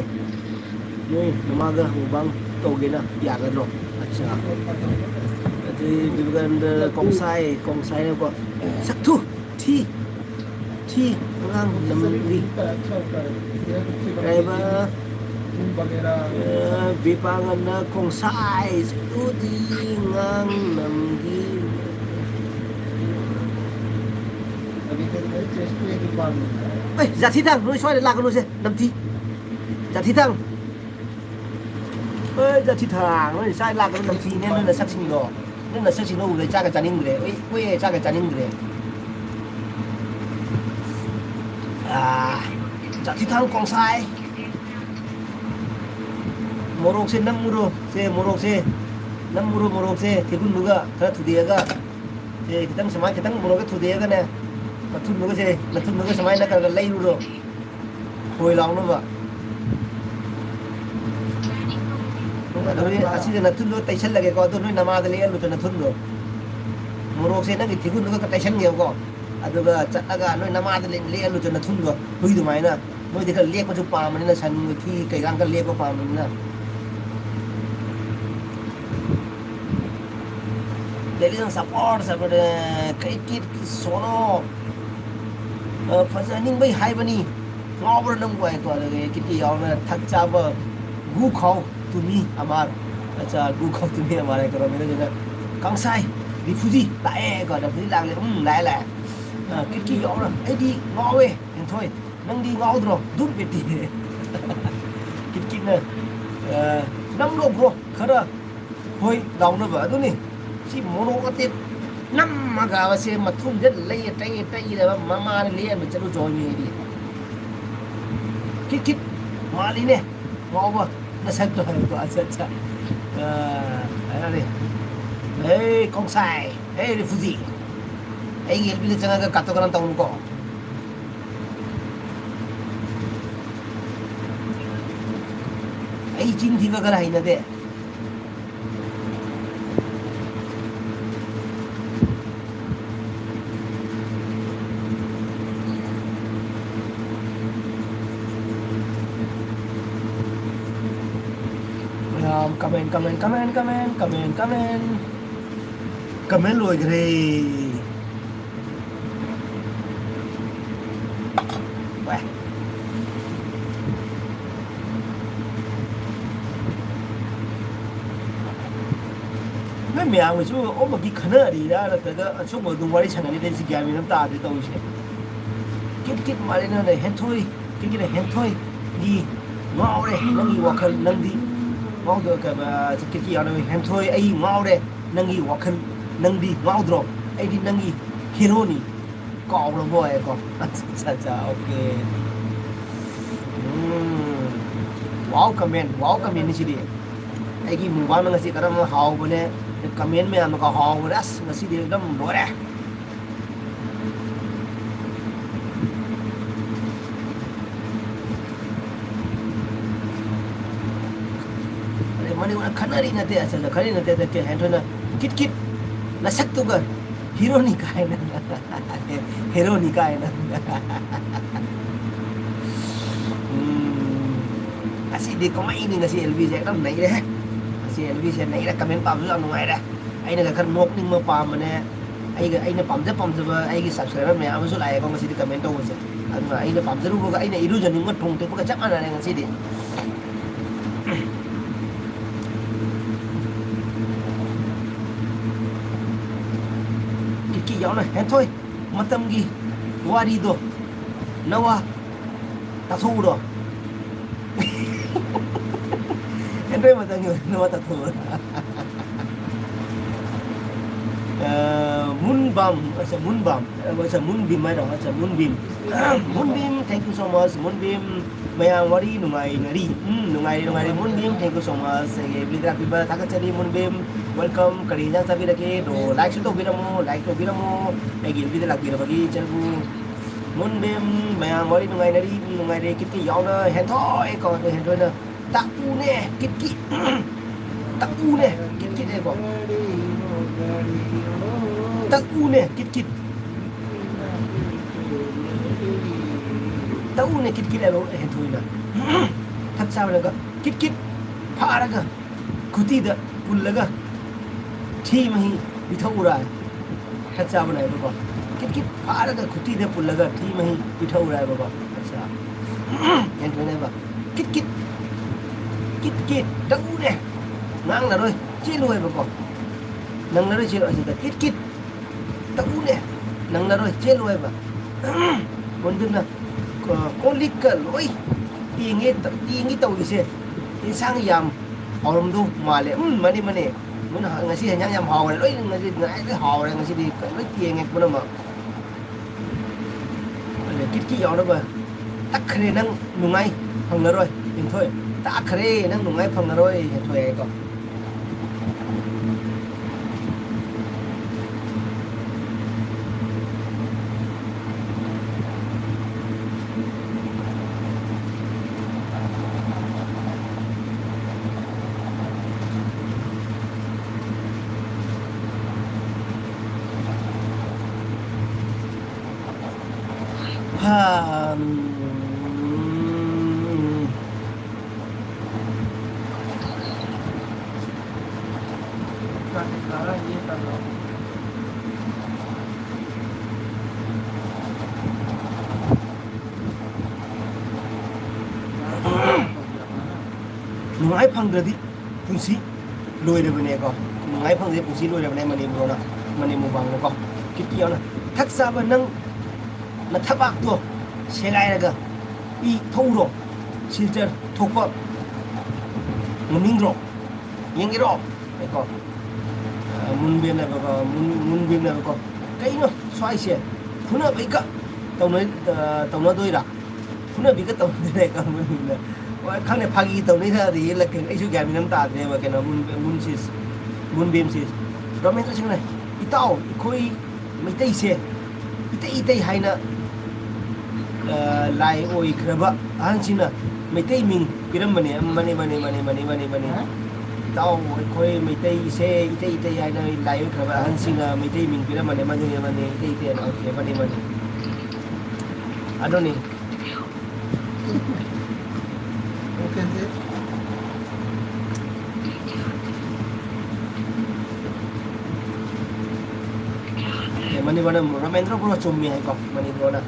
नोय नमागा मुबां तोगे ना यागरो अच्छा अते बिबगन कोंसाई ने को सक्थु थी ngang namri kaiba bipangan na kong size tuti ngang namgi jati thang nuôi xoay để lạc nuôi xe nằm thi jati thang jati thang nuôi sai lạc nằm thi nên là sắc sinh đồ nên là sắc sinh đồ người cha cái chăn in người quê cha cái chăn in người jati thang kong sai morok se nam morok se thibun nuga thara thudiaga se kitang samai kitang morok thudiaga ne thun nuga samai na kar lai ru hoi long no ba ꯑꯁꯤꯗ ꯅꯊꯨꯟꯗꯣ ꯇꯩꯁꯜꯂꯒꯦꯀꯣ ꯑꯗꯣ ꯅꯣꯏ ꯅꯃꯥꯗ ꯂꯦꯛꯍꯜꯂꯨ ꯅꯊꯨꯟꯗꯣ ꯃꯣꯔꯣꯛꯁꯦ ꯅꯪꯒꯤ ꯊꯤꯒꯨꯟꯗꯨꯒ ꯇꯩꯁꯟꯒꯦꯕꯀꯣ ꯑꯗꯨꯒ ꯆꯠꯂꯒ ꯅꯣꯏ ꯅꯃꯥꯗ ꯂꯦꯛꯍꯜꯂꯨ ꯅꯊꯨꯟꯗꯣ ꯍꯨꯏꯗꯨꯃꯥꯏꯅ ꯅꯣꯏꯗꯤ ꯈꯔ ꯂꯦꯛꯄꯁꯨ ꯄꯥꯝꯕꯅꯤꯅ ꯁꯟꯒ ꯊꯤ ꯀꯩꯀꯥ ꯈꯔ ꯂꯦꯛꯄ ꯄꯥꯝꯕꯅꯤꯅ Ladies support sabare cricket ki sono फजनिंग हाइबनी ngawr nang wai to le kiti yauna thak chaba gu khau tumi amar acha gu khau tumi amar ko mena jena kangsai refugee lae ko da refugee lang le lai lai kiti yauna ai di ngawe en thoi nang di ngaw dro dur beti kit na nam lo bro khara hoi dauna ba aduni si mono atit nam maga se mathum jet lei tai da mama le an chalu joy mi di kit mali ne ngau ba na sak to ko acha ana le hey kong sai hey refugee hey gel bi changa ka kato karan taun ko hey chin thi ba kara haina de comment lùi cái vậy mấy mẹ người chú ôm một cái khăn ở đi đó là cái số một đồng quay sang này đến gì mình ta thì tôi sẽ kít mà lên này hết thôi cái này hết thôi đi ngao đây nâng đi hoặc nâng đi ngao được cái kia này hết thôi ấy ngao đây nâng đi hoặc nâng đi ngao rồi ấy đi nâng đi hero ni cọ rồi boy con cha ok wow comment ni sih dia ai ki mubang na kasi karam haw bone comment me am ka haw ras ngasi dia dam dore mani wana khanari na te asal khari na te ke handona kit na sak tu ga hero ni kai na asi di komai ni ngasi LV je dam nai de asi LV je nai da comment pam su ngai da ai na ka nok ning ma pam ne ai na pam je ba ai ki subscriber me am su lai ko ngasi di comment to se an ai na pam je ru ko ai na iru je ning ma thong te ko ka chak ana ngasi di yaw na hen thôi matam gi wari do nawa ta thu do hen thôi matam gi nawa ta thu moonbam moonbeam mai dong moonbeam thank you so much moonbeam mayang wari nungai ngari nungai moonbeam thank you so much ge blidra piba thakachari moonbeam welcome kari jang sabi lagi do like to biramu ai ge blidra lagi bagi channel moonbeam mayang wari nungai de kit yaw na hen thôi ko hen thôi na ta u ne kit ta u ne kit de ko ta u ne kit ta u ne kit ai hen thôi na thak sao na ga kit pharaga kuti da pullaga thi mahi bithau ra thak sao na ba kit pharaga kuti da pullaga thi mahi bithau ra ba acha hen thôi na ba kit ta u ne ngang là rồi chi lui ba ko nang na rồi chi rồi kit ta u ne nang na rồi chi lui ba con đừng là có lịch cả lỗi tiếng tàu gì xe đi sang yam họ làm đâu mà lại mà đi muốn ngày xưa nhang yam họ lỗi ngày xưa cái họ này ngày xưa đi lỗi tiền nghe cũng mà kít gió đó mà tắc khề năng nung ngay phòng là rồi thì thôi tắc khề năng nung ngay phòng là rồi thôi còn 하, nungai phangdradi punsi loirabane ko nungai phangde punsi loirabane mani brona mani mubang ko kitiyona thaksa ba nang na thabak to segai raga I thoro silter thokpa ngamingro yengiro ko munbe na ba munbe na ko kaino swai se khuna baika tawna doira khuna bika tawna ka mun खाने फागी तो नहीं था ये लेकिन ऐसे क्या मिलम ता आदमी है क्या ना मुन बीम से रोमेंटर सिंह ने इताओ कोई मिटे इसे इते हाई ना लाई ओ इक्रबा हांसी ना मिटे मिंग पिरम बने इताओ कोई मिटे इते हाई ना लाई ओ इक्रबा हांसी ना मिटे मिंग पिरम बने इते ना बने अदोनी कैसे mani bana Ramendra bro chummi hai ko mani bro na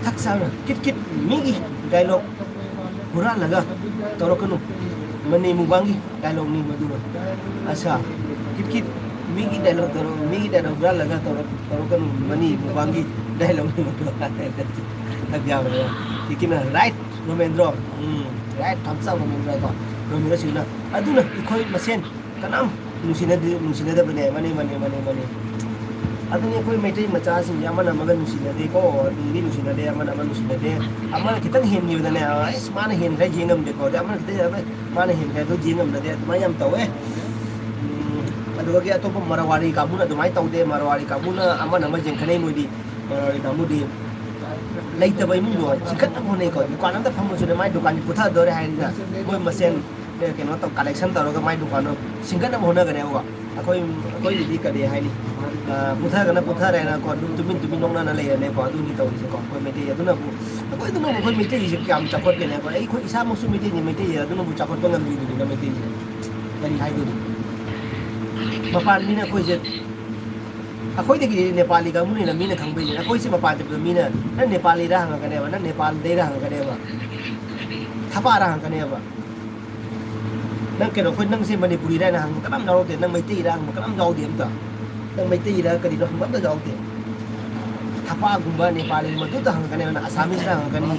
thak sao na kit mi dialogue pura laga toro kanu mani mubangi dialogue ni madura asa kit mi dialogue pura laga toro kanu mani mubangi dialogue ni madura tak jawab kikina right Ramendra right thumbs up Ramendra ko Ramendra sina aduna ikoi masen kanam nusina da bane mani aduni koi maitai macha sing yamana magan nusina de ko ni nusina de amana nusina de amana kitang hen ni dane es mana hen kai jengam de ko amana kita mana hen kai do jengam de mayam tawe aduga ge atopa marawari kabuna dumai taude marawari kabuna amana ma jengkhanai moidi marawari kabudi laita bai mun do sikat na phone ko dukan ta phamu su mai dukan putha dore hai na moi masen ke no to collection ta ro mai dukan singat na hona gane ko akoi di ka de hai ni putha kana putha re na ko tumin nong na le ne ko adu ni to se ko ko me de adu na bu akoi du no ko me de je kyam chakot ke ne ko ai ko isa mo su me de ni me de adu no bu chakot ko ngam ni na me de je dari hai du mapan ni na ko je akoi de ki Nepali ka mun na mina khangbe je akoi se mapan de mina na Nepali ra hang ka ne ba na Nepal de ra hang ka ne ba thapa ra hang ka ne ba nang ke ro ko nang se Manipuri ra na hang ka nam dau de nang mai ti ra hang ka nam dau de ta nang mai ti ra ka di ro hang ba da dau de thapa gumba Nepali ma tu ta hang ka ne na Assamese ra hang ka ni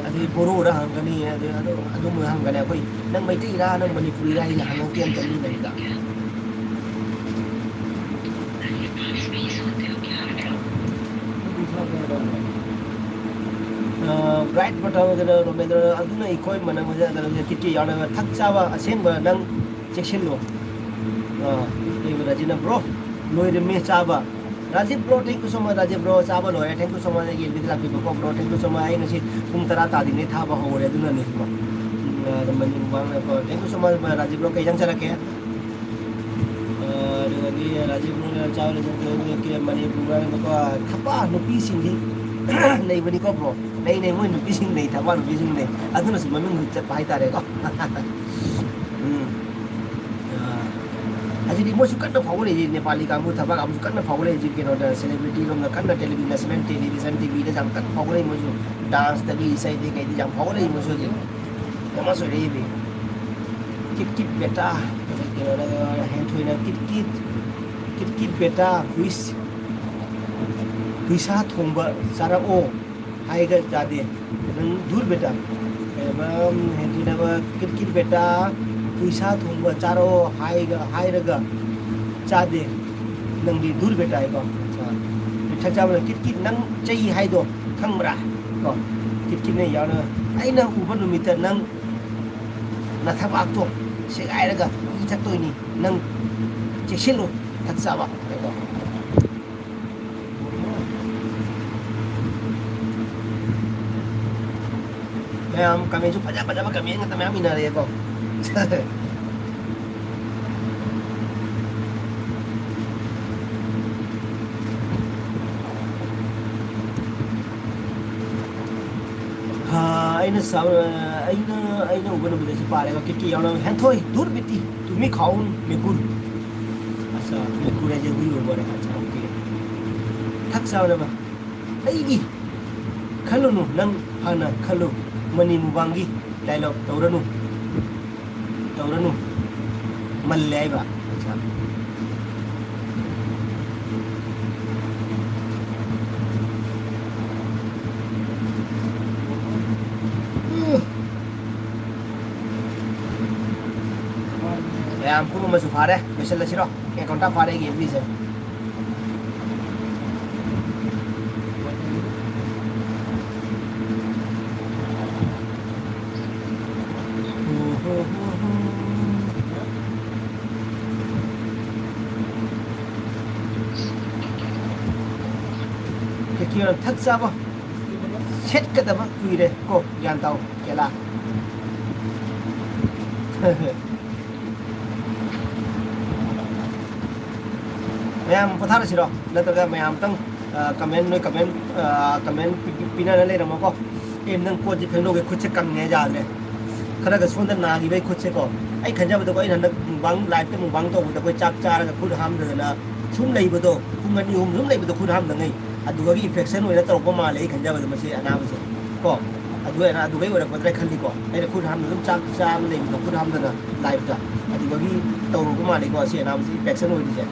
adi Boro ra hang ka ni adu mu hang ka ne akoi nang mai ti ra nang Manipuri ra ya hang kem ta ni na ka right बताओ जरा Ramendra aduna ikoi mana muja dalam kiti yana thak chawa aseng ba nang section lo ei Rajina bro loi re me chawa Rajiv bro thank you so much Rajiv bro chawa loi thank you so much ye bidla ki ko bro thank you so much ai ngasi pung tara ta din ne tha ba hore aduna ni ko mani bang ko thank you so much Rajiv bro kai jang chara ke lagi Rajiv bro chawa le ke mani bukan ko thapa nupi sindi nei bani ko bro nei moi nupi sing nei thapa nupi sing nei aduna si maming chat pai tare ko aji di mo sukan na phawle ji Nepali ka mu thapa ka mu sukan na phawle ji ke no da celebrity rom na kan na television TV da jam kan phawle mo ju dance da bi sai de kai di jam phawle mo ju ji ma so re bi kit beta ke no da hen thui na kit beta huisa thongba sara o hai ga jade nang dur beta bam hen thui na ba kit beta huisa thongba charo hai raga jade nang di dur beta ai ko tha cha ba kit nang chai hai do khang bra ko kit ne ya na ai na u ba nu mi ta nang na tha ba to se ai raga i thak toi ni nang che shilo thak sa ba ko kami su pada kami ingat kami amina dia ko अइना सब अइना उबन उबन से पारे का कि याना हेंथोय दूर बिटी तुमी खाउन मेकुर अच्छा मेकुर जे हुई ओबर अच्छा ओके थक सावना बा अइगी खलुनु नंग हाना खलु मनी मुबांगी डायलॉग तौरनु मल्ले आइबा अच्छा Em cũng mà chụp phá đây, bây giờ là chỉ đó, cái con ta phá đây game gì vậy? Cái kia là thất sao không? Chết cái tấm quỳ đây, cô, dàn tàu, cái là ma'am पथार सिरो नत्रगा ma'am तंग comment नोय comment पिना ले रमो को M नंग को जि फेनो के खुद से कम ने जा रे खरा के सोंद नागी बे खुद से को आई खंजा बतो को नंद बांग लाइट ते मु बांग तो बतो को चाक चार के खुद हाम दना छुम लई बतो पुंगनी हुम छुम लई बतो खुद हाम दंगई अदुगा की इन्फेक्शन होय तरो को माले खंजा बतो मसे अना बसे को अदुगा अदुगा ओर को त्रे खल्ली को आई खुद हाम दम चाक चार लई बतो खुद हाम दना लाइट ता अदुगा की तरो को माले को से अना बसे इन्फेक्शन होय दिसे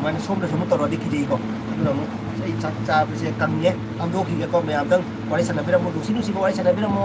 มันส้มแต่สมมติตลอดดีขี้ดีก่อนดูหน่อยใช่จัดจ้าไปเสียกังเงี้ยทำโดขี้ก็ไม่เอาตั้งวันนี้ฉันน่ะไปทำดูสิวันนี้ฉันน่ะไปทำ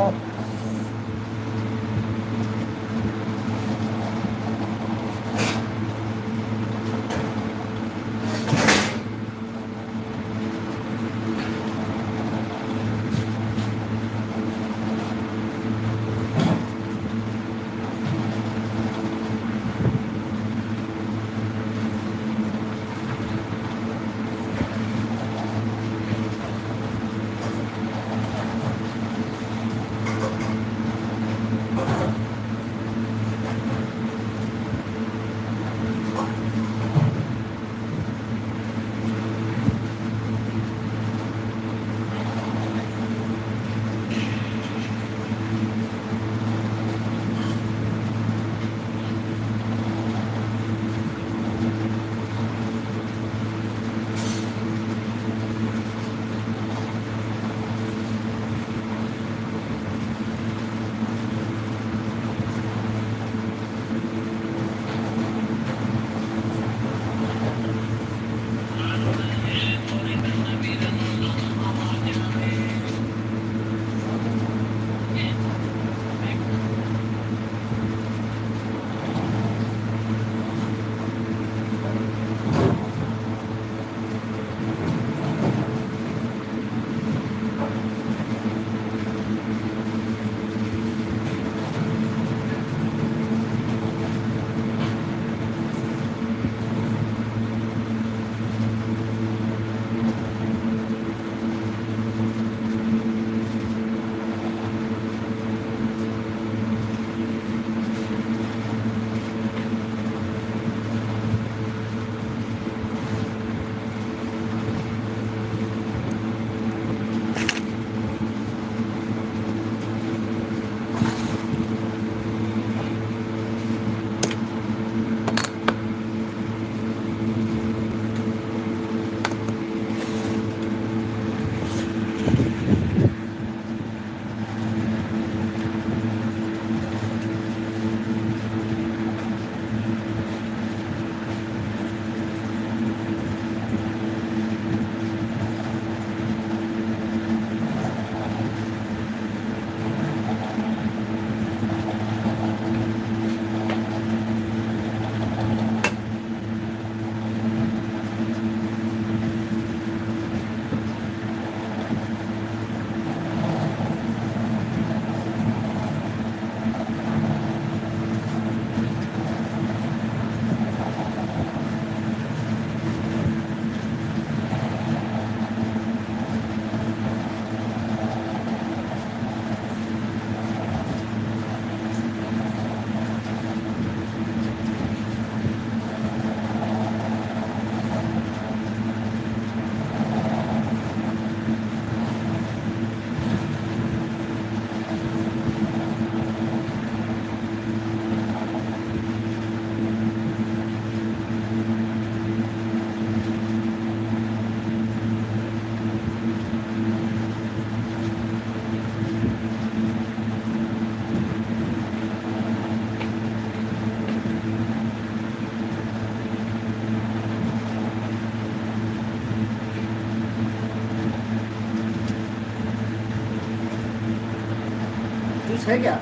है क्या?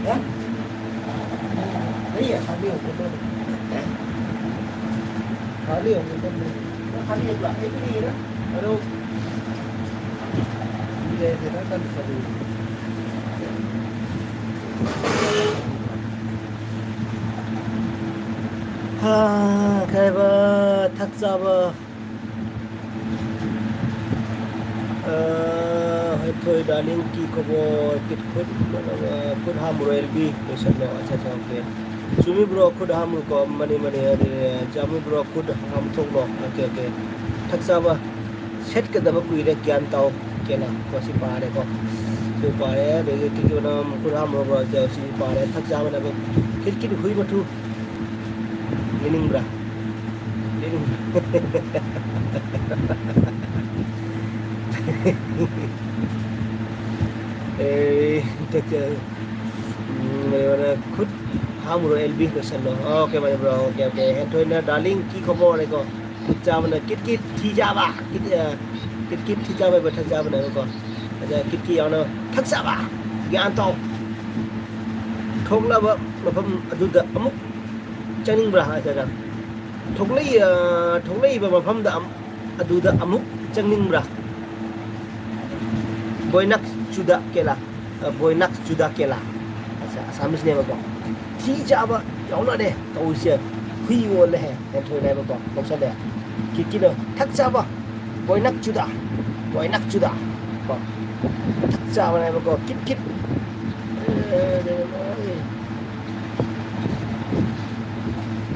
है? नहीं है, खाली होंगे तो है? खाली होंगे तो खाली एक ही नहीं है ना? अरे वो गए थे ना कल सभी हाँ, खाइबा थक जाबा थोई डार्लिंग की खबर कित खुद खुद हम रॉयल भी क्वेश्चन लो अच्छा अच्छा ओके सुमी ब्रो खुद हम को मनी मनी अरे जामी ब्रो खुद हम थोक लो ओके ओके थक जाबा सेट के दबा कुइरे ज्ञान ताओ केना को सी पारे को सु पारे दे कि नाम खुद हम ब्रो जो सी पारे थक जाबा ना कित कित हुई बटू मीनिंग ब्रा मीनिंग take मेरे खुद हम रो एलबी क्वेश्चन लो ओके भाई ब्रो ओके ओके हेटो ना डार्लिंग की खबर रे को जाब ना कित कित थी जाबा कित कित थी जाबा बैठक जाब ना को अच्छा कित की आना थक जाबा ज्ञान तो ठोकला मफम अदुदा अमुक चनिंग ब्रा अच्छा ठोकलई मफम दा अदुदा अमुक चनिंग ब्रा boynak juda kela boynak juda kela asa asamis ne ba ko thi ja ba yaw na de tau sia hui wo le he en thoi ne ba ko bok sa de ki ki no thak ja ba boynak juda ko thak ja ba ne ba ko kit kit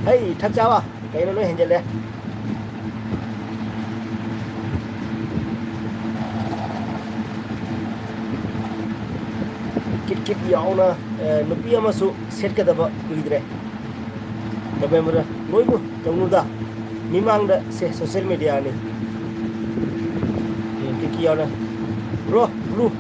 hey thak ja ba cái nó nói hình như thế kit kit yauna nupi amasu set ka daba kuidre November noimu tongnuda mimang da se social media ni kit kit yauna bro blue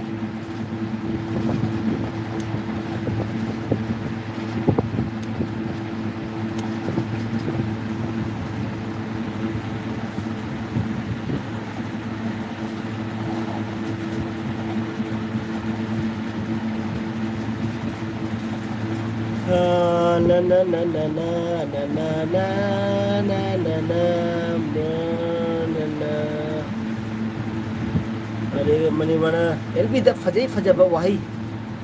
na na na na na na na na na na na na अरे money बना LB the फजे फजब वही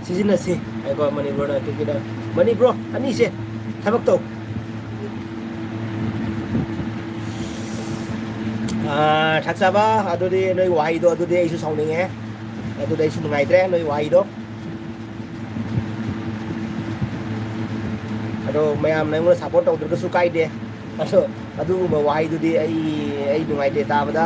season से आइको money बना के दा money bro अनि से थबक तो थक्साबा अदुदि नोय वही दो अदुदि आइसु साउनिंगे अदुदि आइसु नुगाइद्रे नोय वही दो अदो मैम नोंगो सपोर्ट तौद्रगसु काइदे अदो अदुगुम वहायदुदि आई नुगाइदे ताबदा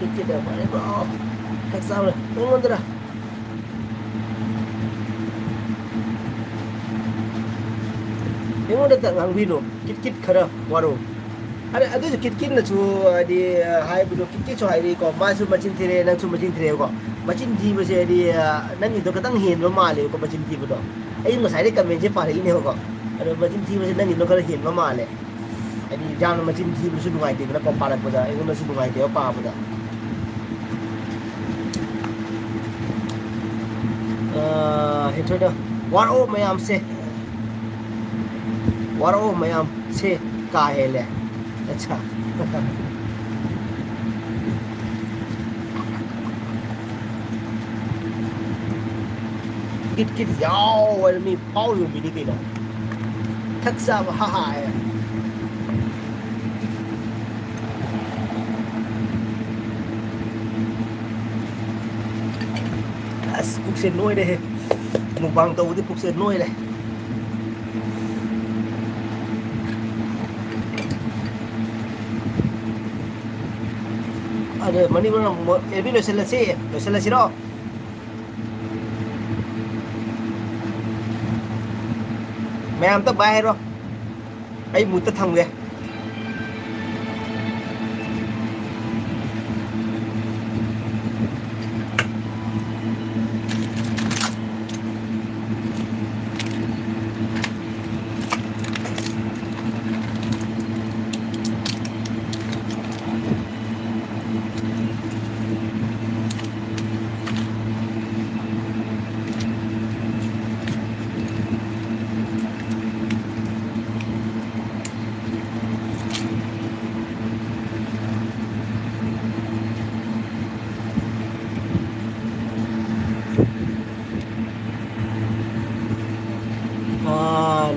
kit apa ni bro tak sabar tunggu dah tengok dah ngang wino kit khara waru ada kit na chu di hai bu kit chu hai ri ko ma su machin thire nang chu machin thire ko machin thi ba se di nang ni to katang hin ba ma le ko machin thi bu do ai ngasai de comment je pa ri ne ko ada machin thi ba se nang ni to ka hin ba ma le ai di jam machin thi bu su ngai de na ko pa la ko da ai ko na su ngai de pa bu da हेठो द वारो मयाम से का है ले अच्छा kit याओ वर मी पाउ यु बिदि के थक्सा हा हा Puk sen nôi đây mục bằng tàu thì puk sen nôi đây अरे मणिपुर एबी लोइसल्लासिरो मैम तो बाहेरो आई मुत थमगे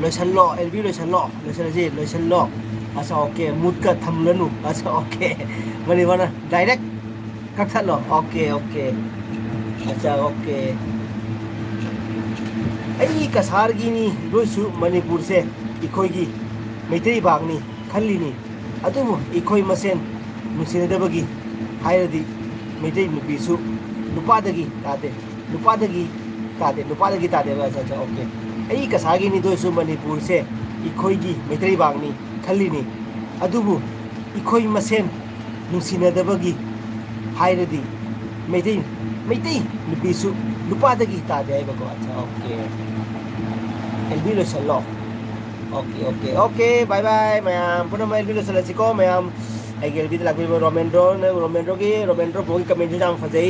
लोइसल्लो एलबी लोइसल्लो अच्छा ओके मुद का थमलनु अच्छा ओके मनी बना डायरेक्ट कथलो ओके ओके अच्छा ओके आई कसारगिनी लोइसु मणिपुर से इखोगी मैत्री बागनी खल्लिनी अदुबु इखोई मसेन नुसिनदबगी हायरदी मैत्री नुपीसु नुपादगी तादे अच्छा ओके आई कसागी दोसु मणिपुर से इखोई मैत्री बागनी खल्लिनी अदुबु इखोई मसेन नुसिनदबगी हायरदी मैत्री नुपीसु नुपादगी तादे आइबको अच्छा ओके एलबी लोइसल्लो okay okay okay bye bye ma'am पुनः एलबी लोइसल्लासिको मैम आई एलबी लागिबो रोमेंड्रो बोगी कमेंट जाम फजई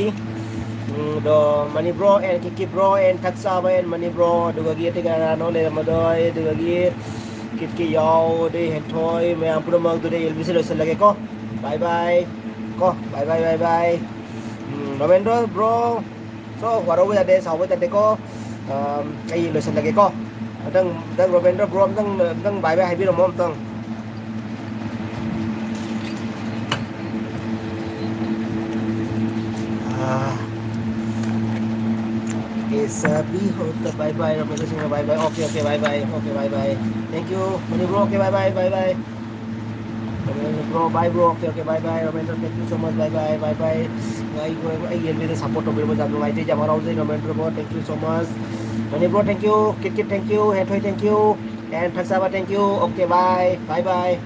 do mani bro and kiki bro and taksa and mani bro dugagi tigara no le madoy dugagi kiki yaw de hetoy me ampuro mag do de elbis lo lage ko bye bye November bro so waro ba de saw ba de ko ai lo lage ko dang November bro dang bye bye hai bi lo mom tang सभी होता bye bye Ramesh Singh bye bye okay bye bye thank you Mani bro okay bye bye bro bye bro okay bye bye Ramesh thank you so much bye bye आई ये मेरे support हो बिल्कुल जानो आई जमा राउज Ramesh bro thank you so much Mani bro thank you किट थैंक यू हेड थैंक यू एंड थक्साबा thank you okay bye bye